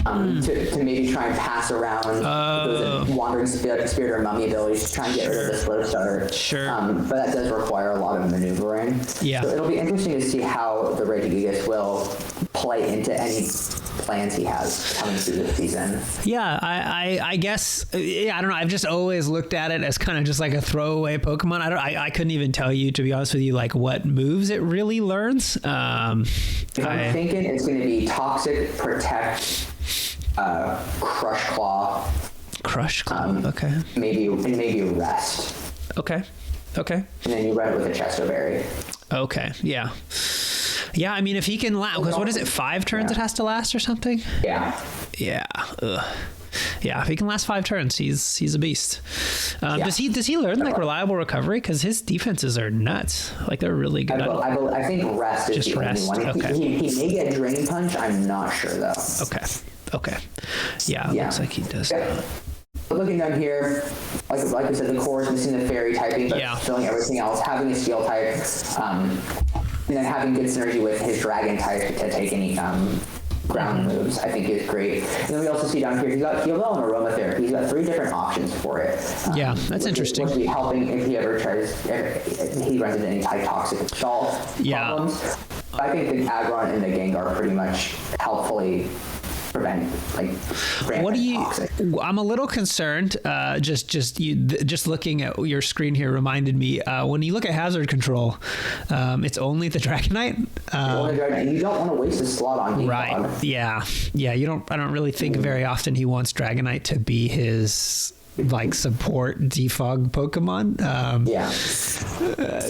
To maybe try and pass around those Wandering Spirit or Mummy abilities to try and get rid of the slow start. Sure. But that does require a lot of maneuvering. Yeah. So it'll be interesting to see how the Regigigas will play into any plans he has coming through this season. Yeah, I guess, I don't know. I've just always looked at it as kind of just like a throwaway Pokemon. I couldn't even tell you, to be honest with you, like what moves it really learns. If I'm thinking it's going to be Toxic, Protect, Crush Claw. Okay. Maybe Rest. Okay. And then you run it with a Chesto Berry. Okay. Yeah. Yeah. I mean, if he can last, because what is it? 5 turns it has to last or something? Yeah. Ugh. Yeah, if he can last 5 turns, he's a beast. Does he learn like reliable recovery? Because his defenses are nuts. Like they're really good. I think Rest is just the only one. Okay. He may get Drain Punch. I'm not sure though. Okay. Yeah, looks like he does. Yeah. But looking down here, like we said, the core is missing the fairy typing, but filling everything else, having a steel type, and then having good synergy with his dragon type to take any ground moves, I think is great. And then we also see down here, he's got Heal and Aromatherapy. He's got 3 different options for it. That's interesting. Which will be helping if he ever if he runs into any type toxic salt problems. I think the Aggron and the Gengar pretty much helpfully prevent what do you toxic. I'm a little concerned, just looking at your screen here reminded me, when you look at hazard control, it's only the Dragonite. You don't want to waste a slot on Defog. Right. Yeah, I don't really think very often he wants Dragonite to be his like support defog Pokemon.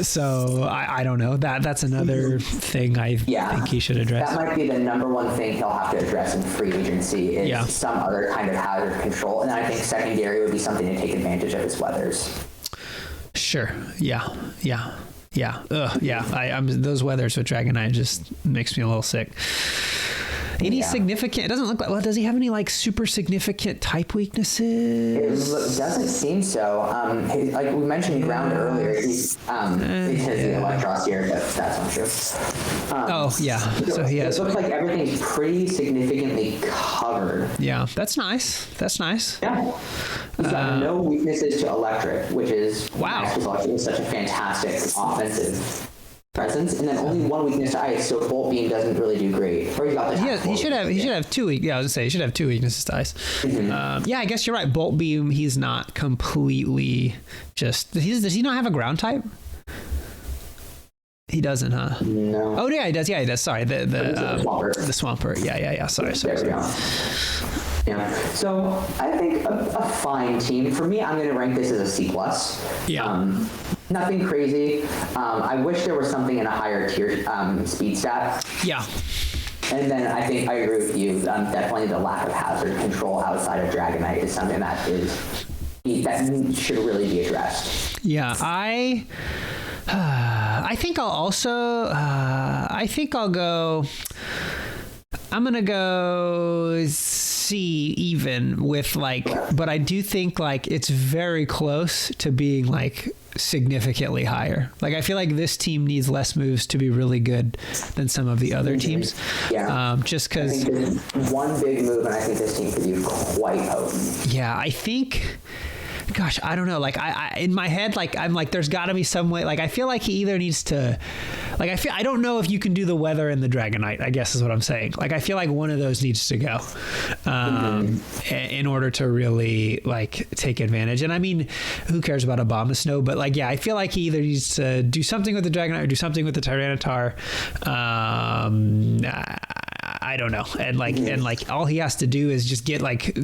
So I don't know, that's another thing I think he should address. That might be the number one thing he'll have to address in free agency is some other kind of hazard control. And then I think secondary would be something to take advantage of his weathers. Sure. Yeah. I'm those weathers with Dragonite just makes me a little sick. Any significant? It doesn't look like. Well, does he have any like super significant type weaknesses? It doesn't seem so. Like we mentioned, ground earlier. He's the Electros here, but that's not true. So he has. It looks like everything's pretty significantly covered. Yeah, that's nice. Yeah. He's got no weaknesses to electric, which is nice because electric is such a fantastic offensive presence, and then only one weakness to ice, so Bolt Beam doesn't really do great. Or he's got the he should have 2 weaknesses. Yeah, I was gonna say he should have 2 weaknesses to ice. I guess you're right. Bolt Beam, he's not completely just. Does he not have a ground type? He doesn't, huh? No. Oh yeah, he does. Sorry, the Swampert. Yeah. Sorry. There we go. Yeah. So I think a fine team. For me, I'm going to rank this as a C+. Yeah. nothing crazy. I wish there was something in a higher tier speed stat. Yeah. And then I think I agree with you. Definitely the lack of hazard control outside of Dragonite is something that should really be addressed. Yeah, I think I'll also. I'm gonna go C even with but I do think it's very close to being significantly higher. I feel like this team needs less moves to be really good than some of the other teams. Yeah. Just because one big move, and I think this team could be quite potent. Yeah, I think. Gosh, I don't know. I in my head, I'm there's got to be some way. I feel like he either needs to, I don't know if you can do the weather and the Dragonite, I guess is what I'm saying. I feel like one of those needs to go, in order to really take advantage. And I mean, who cares about Abomasnow? But yeah, I feel like he either needs to do something with the Dragonite or do something with the Tyranitar. I don't know. And all he has to do is just get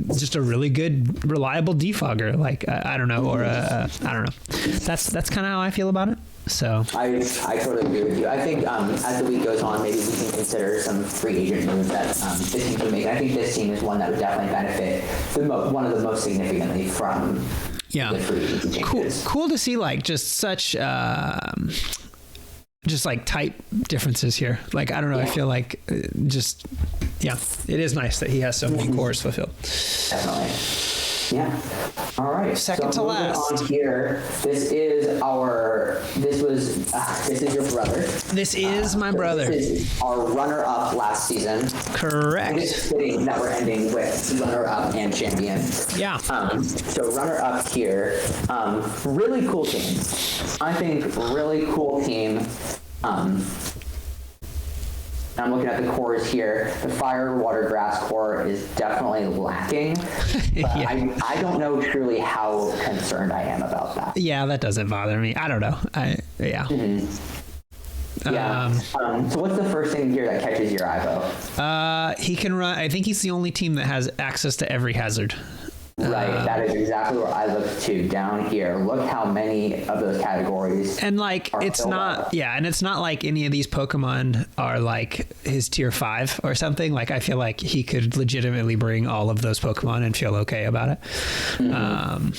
just a really good, reliable defogger. I don't know, or I don't know. That's kind of how I feel about it. So I totally agree with you. I think as the week goes on, maybe we can consider some free agent moves that this team can make. I think this team is one that would definitely benefit one of the most significantly from the free agent changes. Cool to see just such just type differences here. I don't know. Yeah. I feel it is nice that he has so many cores fulfilled. Definitely. Yeah. All right. Second to last. On here, this is your brother. This is my brother. This is our runner-up last season. Correct. It's fitting that we're ending with runner-up and champion. Yeah. So runner-up here, really cool team. I think really cool team. I'm looking at the cores here. The fire, water, grass core is definitely lacking. But yeah. I don't know truly how concerned I am about that. Yeah, that doesn't bother me. I don't know. Yeah. Mm-hmm. Yeah. So what's the first thing here that catches your eye, Bo? He can run. I think he's the only team that has access to every hazard. Right, that is exactly where I look to down here. Look how many of those categories. And it's not, and it's not like any of these Pokemon are his tier 5 or something. I feel like he could legitimately bring all of those Pokemon and feel okay about it. Mm-hmm.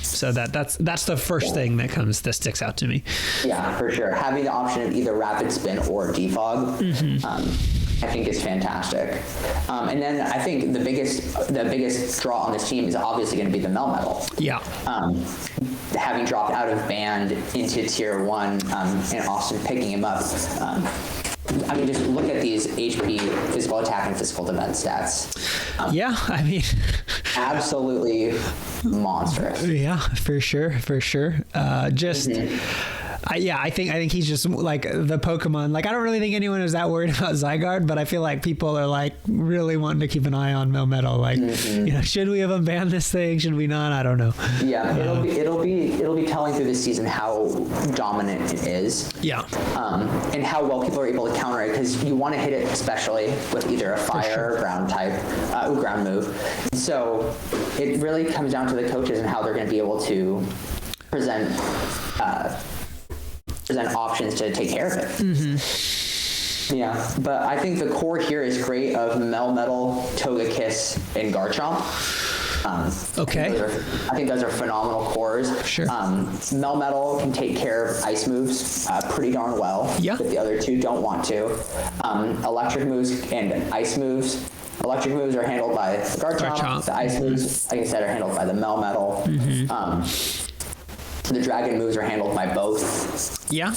So that's the first thing that sticks out to me. Yeah, for sure. Having the option of either Rapid Spin or Defog. Mm-hmm. I think is fantastic. And then I think the biggest draw on this team is obviously going to be the Melmetal. Yeah. Having dropped out of Band into Tier 1 and Austin picking him up. I mean, just look at these HP, physical attack, and physical defense stats. Absolutely monstrous. Yeah, for sure. I think he's just the Pokemon. I don't really think anyone is that worried about Zygarde, but I feel like people are really wanting to keep an eye on Melmetal. Should we have unbanned this thing? Should we not? I don't know. Yeah, it'll be telling through this season how dominant it is. Yeah. And how well people are able to counter it, because you want to hit it especially with either a fire or ground type, ground move. So it really comes down to the coaches and how they're going to be able to present options to take care of it. Mm-hmm. Yeah, but I think the core here is great of Melmetal, Togekiss, and Garchomp. Okay. I think those are phenomenal cores. Sure. Melmetal can take care of ice moves pretty darn well. Yeah. But the other two don't want to. Electric moves and ice moves. Electric moves are handled by Garchomp. The ice moves, like I said, are handled by the Melmetal. Mm-hmm. The dragon moves are handled by both. Yeah.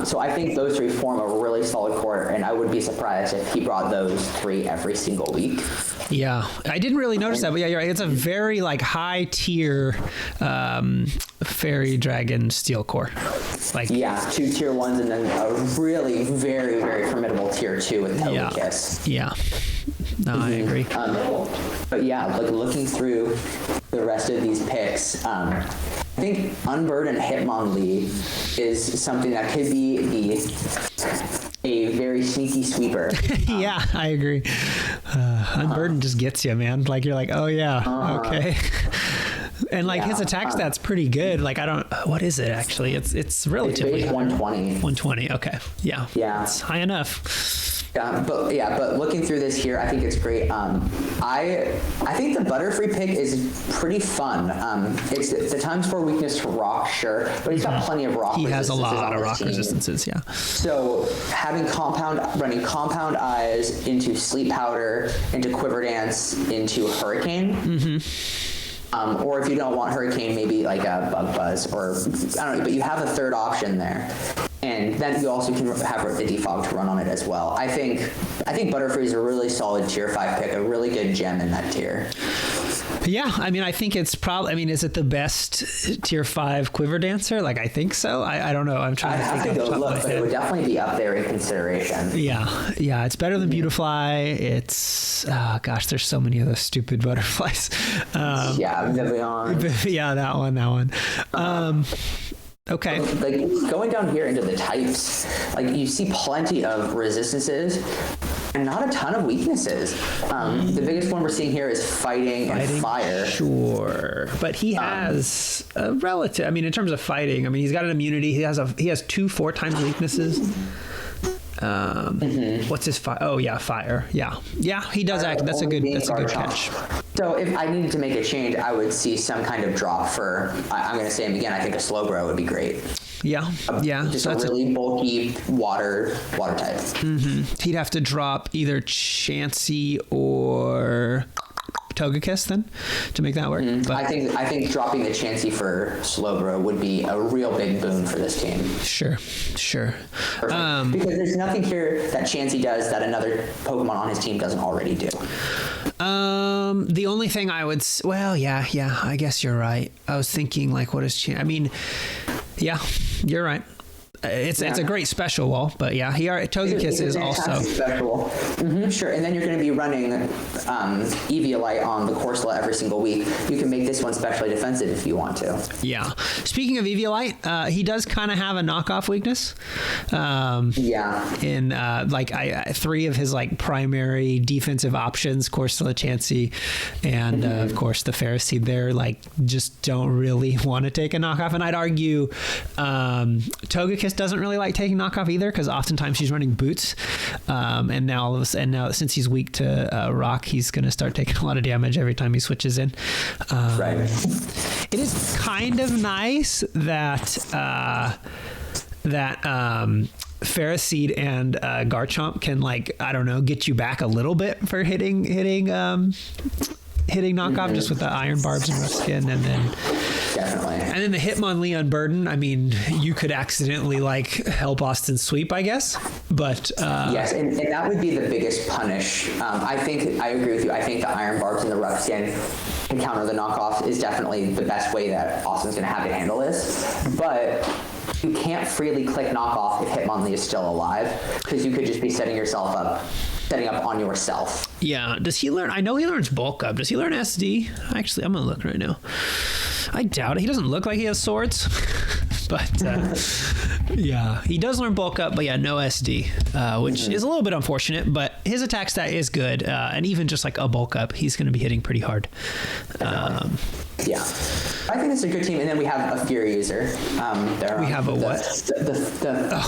So I think those three form a really solid core, and I would be surprised if he brought those three every single week. Yeah, I didn't really notice that, but yeah, you're right. It's a very high tier fairy dragon steel core. 2 tier 1s and then a really very, very formidable tier 2 with Togekiss. Yeah. No, I agree. But yeah, looking through the rest of these picks, I think Unburdened Hitmonlee is something that could be a very sneaky sweeper. Yeah, I agree. Unburdened just gets you, man. You're oh yeah, okay. And like his attack stat's pretty good. Like what is it actually? It's relatively it's 120. 120. Okay. Yeah. Yeah. It's high enough. But looking through this here, I think it's great. I think the Butterfree pick is pretty fun. It's the times 4 weakness to rock, sure, but he's got plenty of rock. He has a resistances lot on of his rock team. resistances. Yeah. So running compound eyes into sleep powder, into quiver dance, into hurricane. Or if you don't want hurricane, maybe like a bug buzz, or I don't know, but you have a third option there. And then you also can have the defog to run on it as well. I think Butterfree is a really solid tier 5 pick, a really good gem in that tier. Yeah, I mean, I think it's probably. I mean, is it the best tier 5 quiver dancer? Like, I think so. I don't know. I'm trying to think. I have to go look, but it would definitely be up there in consideration. Yeah, it's better than Beautifly. It's there's so many of those stupid butterflies. Vivian. Yeah, that one. Okay. Like going down here into the types, like you see plenty of resistances and not a ton of weaknesses. The biggest one we're seeing here is fighting and fire. Sure, but he has a relative. I mean, in terms of fighting, I mean, he's got an immunity. He has 2 4 times weaknesses. What's his fire? Oh yeah, fire. Yeah, he does act. That's a good catch. So if I needed to make a change, I would see some kind of drop for. I'm going to say him again. I think a Slowbro would be great. Yeah. Just so a really bulky water type. He'd have to drop either Chansey or Togekiss then to make that work. But I think dropping the Chansey for Slowbro would be a real big boon for this team. Sure. Because there's nothing here that Chansey does that another Pokemon on his team doesn't already do. The only thing I would, I guess you're right. I was thinking like, what is Chansey? I mean, yeah, you're right. It's a great special wall, but yeah, Togekiss is also special. Sure, and then you're going to be running Eviolite on the Corsola every single week. You can make this one specially defensive if you want to. Yeah. Speaking of Eviolite, he does kind of have a knockoff weakness. In 3 of his like primary defensive options, Corsola, Chansey, and of course the Ferroseed there, like just don't really want to take a knockoff. And I'd argue Togekiss doesn't really like taking knockoff either, because oftentimes she's running boots, and now since he's weak to rock, he's going to start taking a lot of damage every time he switches in. Right. It is kind of nice that Ferroseed and Garchomp can, like, I don't know, get you back a little bit for hitting knockoff just with the iron barbs and rough skin, and then definitely. And then the Hitmonlee Unburden. I mean, you could accidentally like help Austin sweep, I guess. But yes, and that would be the biggest punish. I agree with you. I think the iron barbs and the rough skin can counter the knockoff is definitely the best way that Austin's going to have to handle this. But you can't freely click knockoff if Hitmonlee is still alive, because you could just be setting up on yourself. Yeah. Does he learn? I know he learns bulk up. Does he learn SD? Actually, I'm going to look right now. I doubt it. He doesn't look like he has swords. But yeah, he does learn bulk up, but yeah, no SD, which is a little bit unfortunate, but his attack stat is good. And even just like a bulk up, he's going to be hitting pretty hard. Yeah, I think it's a good team. And then we have a Fear user. We have a what? The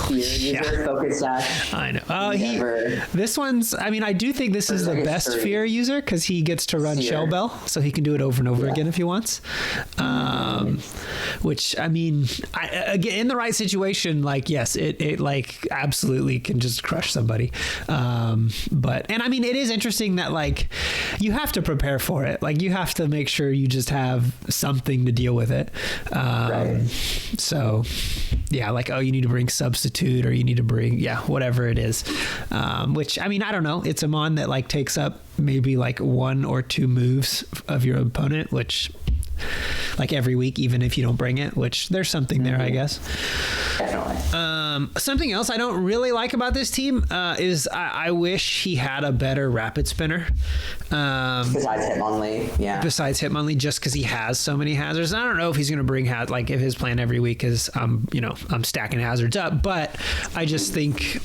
Fear user, Focus Sash. I know. This one's, I mean, I do think this is the best Fear user, because he gets to run Shell Bell, so he can do it over and over again if he wants. Which, I mean, again, in the right situation, like, yes, it like absolutely can just crush somebody. And I mean, it is interesting that like you have to prepare for it. Like you have to make sure you just have something to deal with it. Right. So yeah, like, oh, you need to bring substitute, or you need to bring, whatever it is. Which, I mean, I don't know. It's a mon that like takes up maybe like 1 or 2 moves of your opponent, which like every week, even if you don't bring it, which there's something there, I guess. Definitely. Something else I don't really like about this team is I wish he had a better rapid spinner. Besides Hitmonlee, just because he has so many hazards. I don't know if he's going to bring if his plan every week is, I'm stacking hazards up, but I just think,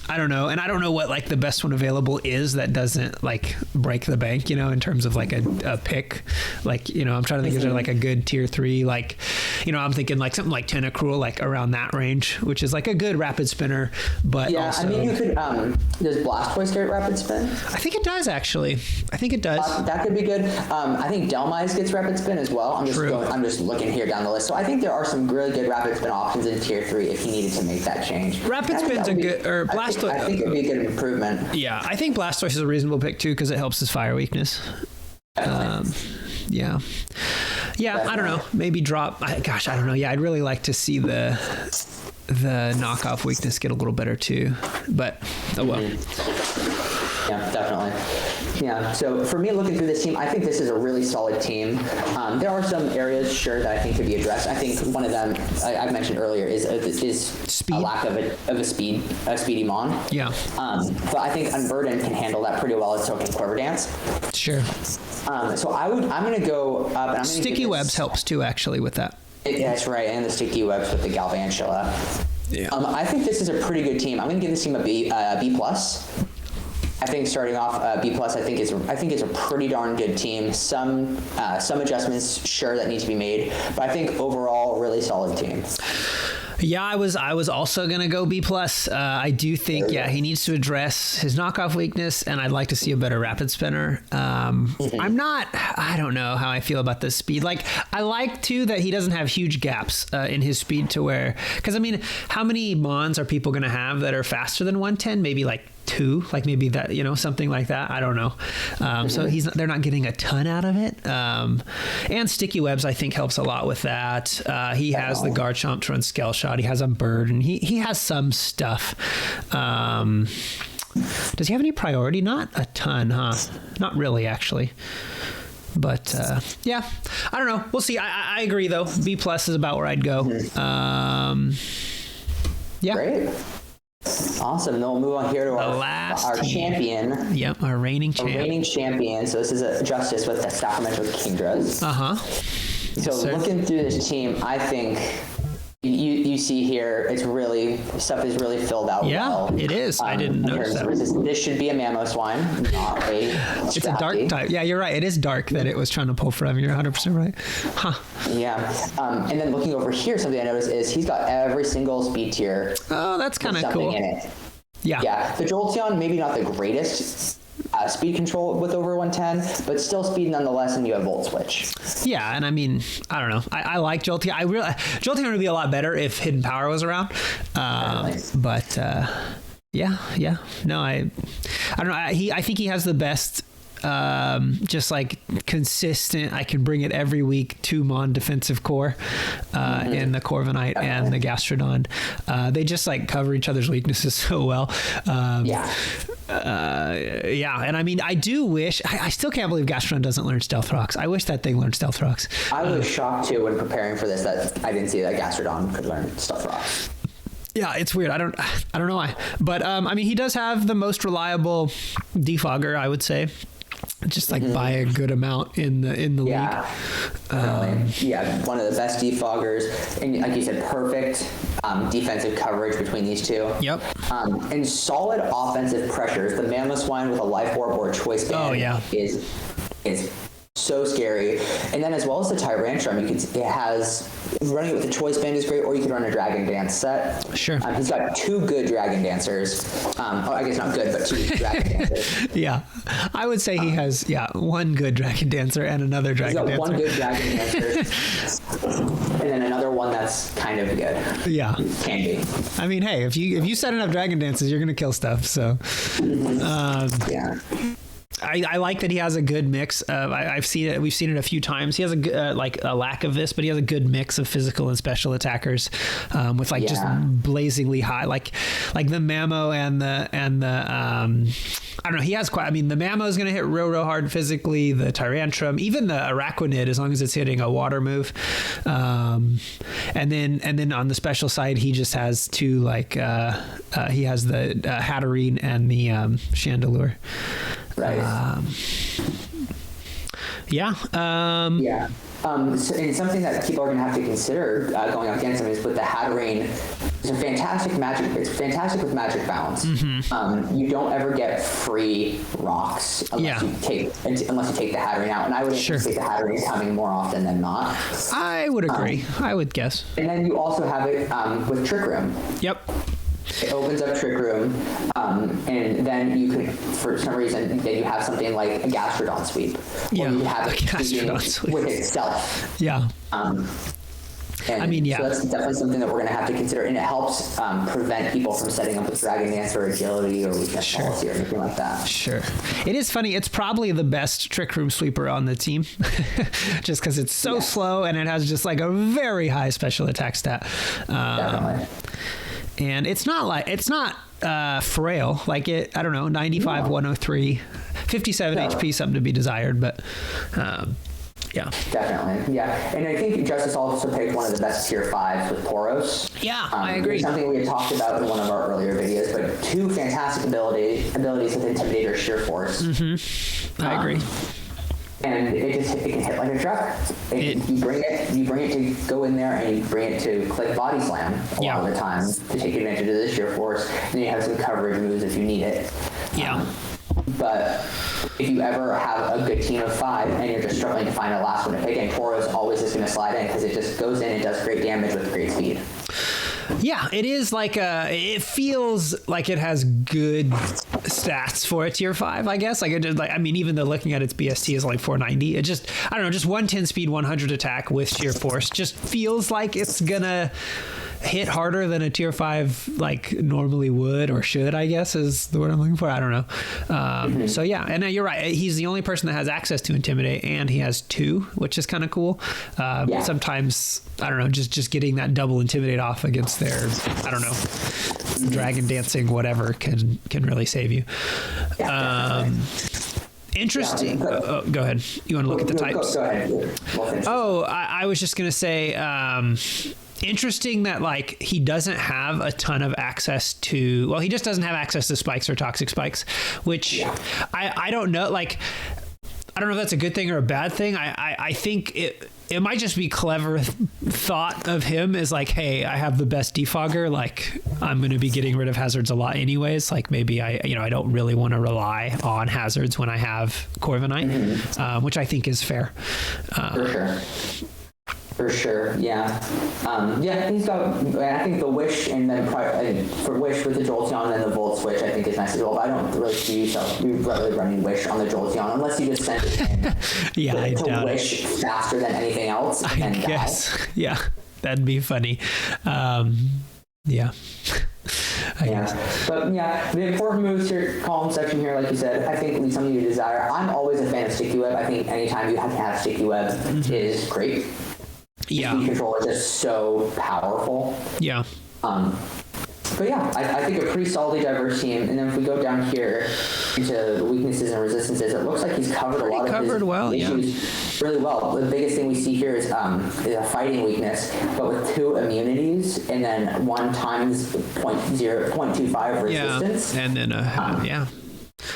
I don't know. And I don't know what like the best one available is that doesn't like break the bank, in terms of like a pick. Like, I'm trying to think, is there like a good tier 3, like, I'm thinking like something like Tentacruel, like around that range, which is like a good rapid spinner, but also, you could, does Blastoise get rapid spin? I think it does, actually. I think it does. That could be good. I think Delmise gets rapid spin as well. I'm just looking here down the list. So I think there are some really good rapid spin options in tier 3 if you needed to make that change. Rapid spin's a good, or Blastoise. I think it'd be a good improvement. Yeah, I think Blastoise is a reasonable pick too because it helps his fire weakness. Yeah, I don't know. Maybe drop. I don't know. Yeah, I'd really like to see the knockoff weakness get a little better too. But oh well. Yeah, definitely. Yeah, so for me, looking through this team, I think this is a really solid team. There are some areas, sure, that I think could be addressed. I think one of them I mentioned earlier is speed. A lack of a speedy Mon. Yeah. But I think Unburden can handle that pretty well, as so can Quiver Dance. Sure. So I'm going to go up. And I'm gonna Sticky Webs helps too, actually, with that. That's right, and the Sticky Webs with the Galvantula. Yeah. I think this is a pretty good team. I'm going to give this team a B+. I think starting off B+, I think it's a pretty darn good team. Some adjustments, sure, that need to be made, but I think overall, really solid team. Yeah, I was also gonna go B+. I do think he needs to address his knockoff weakness, and I'd like to see a better rapid spinner. I don't know how I feel about this speed. Like, I like too that he doesn't have huge gaps in his speed to where, because I mean, how many Mons are people gonna have that are faster than 110? Maybe like 2, like maybe that, something like that. I don't know. So they're not getting a ton out of it. And Sticky Webs, I think, helps a lot with that. He has the Garchomp to run Scale Shot. He has a bird, and he has some stuff. Does he have any priority? Not a ton, huh? Not really, actually. But yeah, I don't know. We'll see. I agree, though. B+ is about where I'd go. Yeah. Great. Awesome. Then we'll move on here to our champion. Yep, our reigning champion. Our reigning champion. So this is a Justice with the Sacramento Kingdras. So looking through this team, I think you see here, stuff is really filled out well. Yeah, it is. I didn't notice that. This should be a Mamoswine, not a Strappy. It's a dark type. Yeah, you're right. It is dark that it was trying to pull from. You're 100% right. Huh. Yeah. And then looking over here, something I noticed is he's got every single speed tier. Oh, that's kind of cool. In it. Yeah. Yeah. The Jolteon, maybe not the greatest speed control with over 110, but still speed nonetheless, and you have Volt Switch. Yeah, and I mean, I don't know. I like Jolteon. Jolteon would be a lot better if Hidden Power was around. But yeah. No, I don't know. I think he has the best. Just like consistent, I can bring it every week, 2 Mon defensive core in the Corviknight and the Gastrodon. They just like cover each other's weaknesses so well. And I mean, I do wish, I still can't believe Gastrodon doesn't learn Stealth Rocks. I wish that thing learned Stealth Rocks. I was shocked too when preparing for this that I didn't see that Gastrodon could learn Stealth Rocks. Yeah, it's weird. I don't know why, but I mean, he does have the most reliable defogger, I would say. Just like by a good amount in the league. One of the best defoggers, and like you said, perfect defensive coverage between these two. Yep. And solid offensive pressures. The Mamoswine with a Life Orb or a Choice Band is so scary. And then as well as the Tyrantrum, it has running it with the Choice Band is great, or you could run a Dragon Dance set. Sure. He's got 2 good Dragon Dancers. I guess not good, but 2 Dragon Dancers. Yeah. I would say he has 1 good Dragon Dancer and another Dragon Dancer. 1 good Dragon Dancer. And then another one that's kind of good. Yeah. Can be. I mean, hey, if you set enough Dragon Dances, you're going to kill stuff. So yeah. I like that he has a good mix of, I've seen it, we've seen it a few times. He has a lack of this, but he has a good mix of physical and special attackers, with just blazingly high, like the Mamo and the I don't know. He has quite, I mean, the Mamo is going to hit real hard physically, the Tyrantrum, even the Araquanid, as long as it's hitting a water move. And then on the special side, he just has 2, he has the Hatterene and the Chandelure. Right. and something that people are going to have to consider going up against him is with the Hatterene. It's a fantastic magic. It's fantastic with magic bounce. You don't ever get free rocks unless you take the Hatterene out, and I would anticipate the Hatterene coming more often than not. I would agree. I would guess. And then you also have it with Trick Room. Yep. It opens up Trick Room, and then you could, for some reason, then you have something like a Gastrodon sweep. Yeah, or you have a Gastrodon sweep with itself. Yeah. And I mean, so that's definitely something that we're going to have to consider, and it helps prevent people from setting up with Dragon Dance or Agility or Weakness Policy or anything like that. Sure. It is funny. It's probably the best Trick Room sweeper on the team, just because it's so slow and it has just like a very high special attack stat. Definitely. And it's not frail. Like it, I don't know, 95, 103, 57 HP, something to be desired, but yeah. Definitely, yeah. And I think Justice also picked one of the best tier 5s with Tauros. Yeah, I agree. Something we had talked about in one of our earlier videos, but 2 fantastic abilities with Intimidate or Sheer Force. I agree. And it can hit like a truck. You bring it to go in there, and you bring it to click Body Slam a lot of the time to take advantage of the Sheer Force. And then you have some coverage moves if you need it. Yeah. But if you ever have a good team of 5 and you're just struggling to find a last one to pick, and Tauros always is going to slide in because it just goes in and does great damage with great speed. Yeah, it is like it feels like it has good stats for a tier 5, I guess. Like it just even though looking at its BST is like 490, it just, I don't know, just 110 speed, 100 attack with sheer force just feels like it's gonna hit harder than a tier 5 like normally would or should, I guess is the word I'm looking for. I don't know. So yeah, and you're right. He's the only person that has access to Intimidate, and he has 2, which is kind of cool. Sometimes, I don't know, just getting that double Intimidate off against their, I don't know, Dragon Dancing, whatever, can really save you. Interesting. Go ahead. You want to look at the types? Go ahead. I was just going to say, interesting that like he doesn't have a ton of access to, well, he just doesn't have access to spikes or toxic spikes, which I don't know. Like, I don't know if that's a good thing or a bad thing. I think it might just be clever thought of him is like, hey, I have the best defogger. Like, I'm going to be getting rid of hazards a lot anyways. Like maybe I don't really want to rely on hazards when I have Corviknight, which I think is fair. For sure, yeah. He's got, I think the Wish, and then for Wish with the Jolteon and the Volt Switch, I think is nice as well, but I don't really see yourself really running Wish on the Jolteon unless you just send it in to Wish faster than anything else. I guess. Die. Yeah, that'd be funny. I guess. But the important moves here, column section here, like you said, I think leave something you desire. I'm always a fan of Sticky Web. I think anytime you have Sticky Web is great. Speed control is just so powerful. Yeah. But yeah, I think a pretty solidly diverse team. And then if we go down here into the weaknesses and resistances, it looks like he's covered a lot of his issues really well. The biggest thing we see here is a fighting weakness, but with 2 immunities and then 1 times 0.25 resistance. And then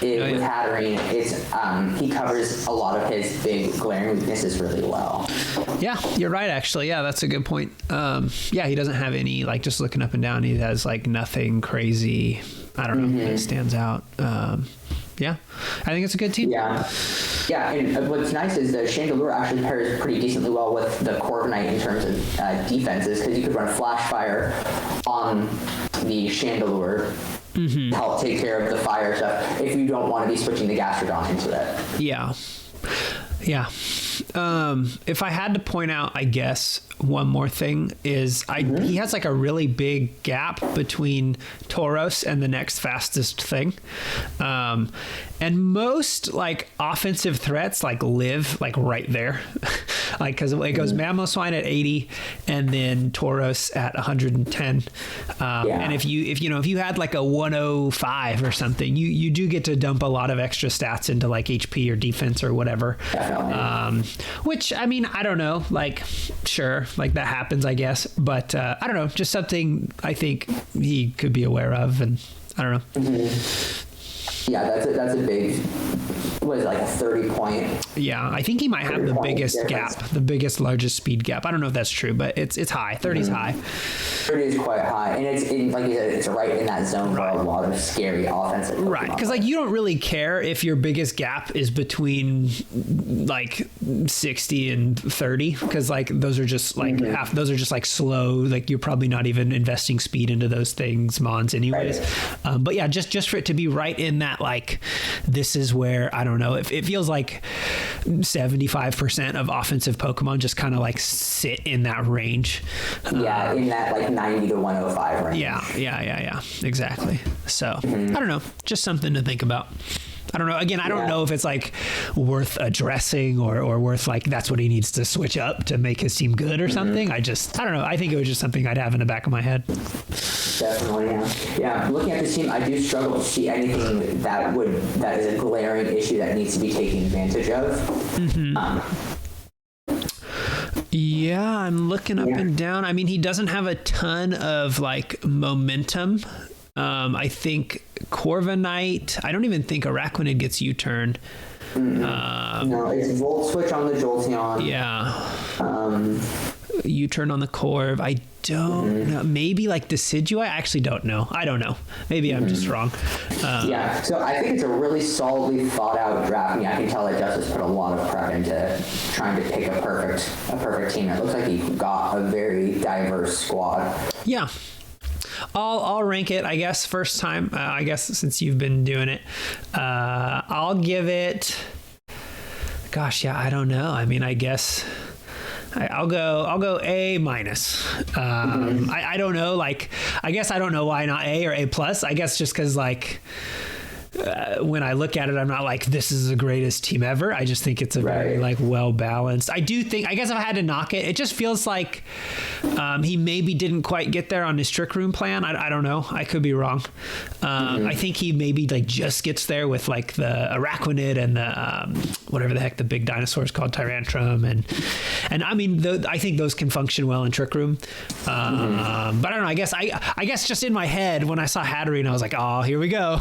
With Hatterene, he covers a lot of his big glaring weaknesses really well. Yeah, you're right, actually. Yeah, that's a good point. He doesn't have any, like, just looking up and down, he has, like, nothing crazy, I don't know, that stands out. I think it's a good team. Yeah, and what's nice is the Chandelure actually pairs pretty decently well with the Corviknight in terms of defenses, because you could run Flash Fire on the Chandelure. Help take care of the fire stuff if you don't want to be switching the Gastrodon into it. Yeah. If I had to point out, I guess, one more thing is he has like a really big gap between Tauros and the next fastest thing. And most like offensive threats like live like right there. Like, cause it goes Mamoswine at 80 and then Tauros at 110. And if you had like a 105 or something, you do get to dump a lot of extra stats into like HP or defense or whatever. Which, I mean, I don't know, like, sure, like that happens, I guess, but I don't know, just something I think he could be aware of, and I don't know. Yeah, that's a big was like a 30-point. Yeah, I think he might have the biggest difference. gap, largest speed gap. I don't know if that's true, but it's high. 30 is high. 30 is quite high, and it's like you said, it's right in that zone for a lot of scary offensive. Right, because like you don't really care if your biggest gap is between like 60 and 30, because like those are just like those are just like slow. Like you're probably not even investing speed into those things, Mons, anyways. Right. But yeah, just for it to be right in that, like, this is where, I don't know, it feels like 75% of offensive Pokemon just kind of like sit in that range. Yeah, in that like 90 to 105 range. Yeah, exactly. So I don't know, just something to think about. I don't know. Again, I don't know if it's like worth addressing or worth like that's what he needs to switch up to make his team good or something. I don't know. I think it was just something I'd have in the back of my head. Definitely, yeah. Looking at this team, I do struggle to see anything that is a glaring issue that needs to be taken advantage of. Yeah, I'm looking up and down. I mean, he doesn't have a ton of like momentum. I think Corviknight, I don't even think Araquanid gets U-turned. No, it's Volt Switch on the Jolteon. Yeah. U-turn on the Corv. I don't know. Maybe like Decidueye? I actually don't know. I don't know. Maybe I'm just wrong. Yeah, so I think it's a really solidly thought out draft. I mean, I can tell that Justice put a lot of prep into trying to pick a perfect team. It looks like he got a very diverse squad. Yeah. I'll rank it, I guess, first time, I guess, since you've been doing it. I'll give it, gosh, yeah, I don't know. I mean, I guess I'll go A-. I don't know, like, I guess I don't know why not A or A+. I guess just because, like, when I look at it, I'm not like, this is the greatest team ever. I just think it's a very like well balanced. I do think, I guess if I had to knock it, it just feels like he maybe didn't quite get there on his Trick Room plan. I don't know. I could be wrong. I think he maybe like just gets there with like the Araquanid and the whatever the heck the big dinosaur is called, Tyrantrum, and I mean I think those can function well in Trick Room. But I don't know. I guess just in my head when I saw Hatterene, I was like, oh, here we go.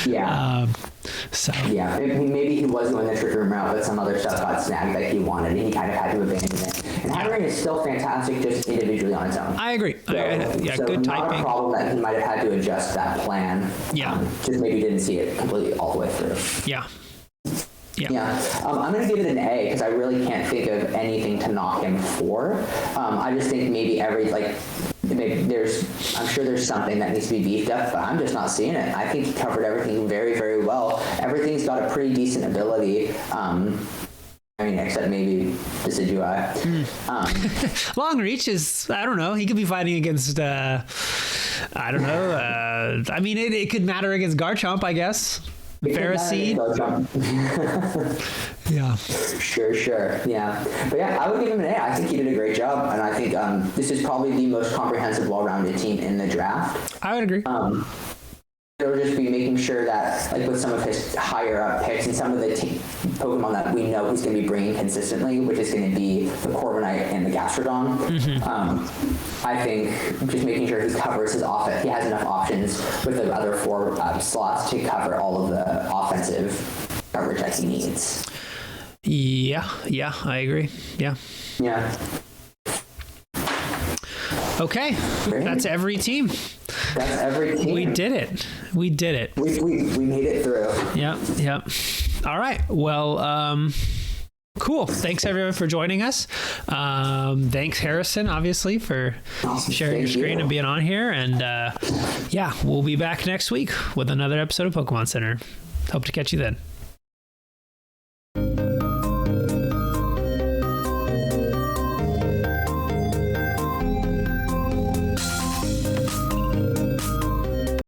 Yeah. Maybe he was going the Trick Room route, but some other stuff got snagged that he wanted, and he kind of had to abandon it. And Hatterene is still fantastic, just individually on its own. I agree. So good not typing. A problem that he might have had to adjust that plan. Yeah. Just maybe didn't see it completely all the way through. Yeah. I'm going to give it an A because I really can't think of anything to knock him for. I just think maybe I'm sure there's something that needs to be beefed up, but I'm just not seeing it. I think he covered everything very, very well. Everything's got a pretty decent ability. I mean, except maybe Decidueye. Long Reach is, I don't know. He could be fighting against, I don't know. I mean, it could matter against Garchomp, I guess. Ferroseed. Yeah. Sure. Yeah. But yeah, I would give him an A. I think he did a great job, and I think this is probably the most comprehensive, well-rounded team in the draft. I would agree. It'll just be making sure that, like with some of his higher up picks and some of the Pokemon that we know he's going to be bringing consistently, which is going to be the Corviknight and the Gastrodon. I think just making sure he covers his offense. He has enough options with the other 4 slots to cover all of the offensive coverage that he needs. Yeah, I agree. Yeah. Okay, that's every team. We did it. We made it through. Yep. All right. Well, cool. Thanks everyone for joining us. Thanks Harrison, obviously, for sharing your screen and being on here. And we'll be back next week with another episode of Pokemon Center. Hope to catch you then.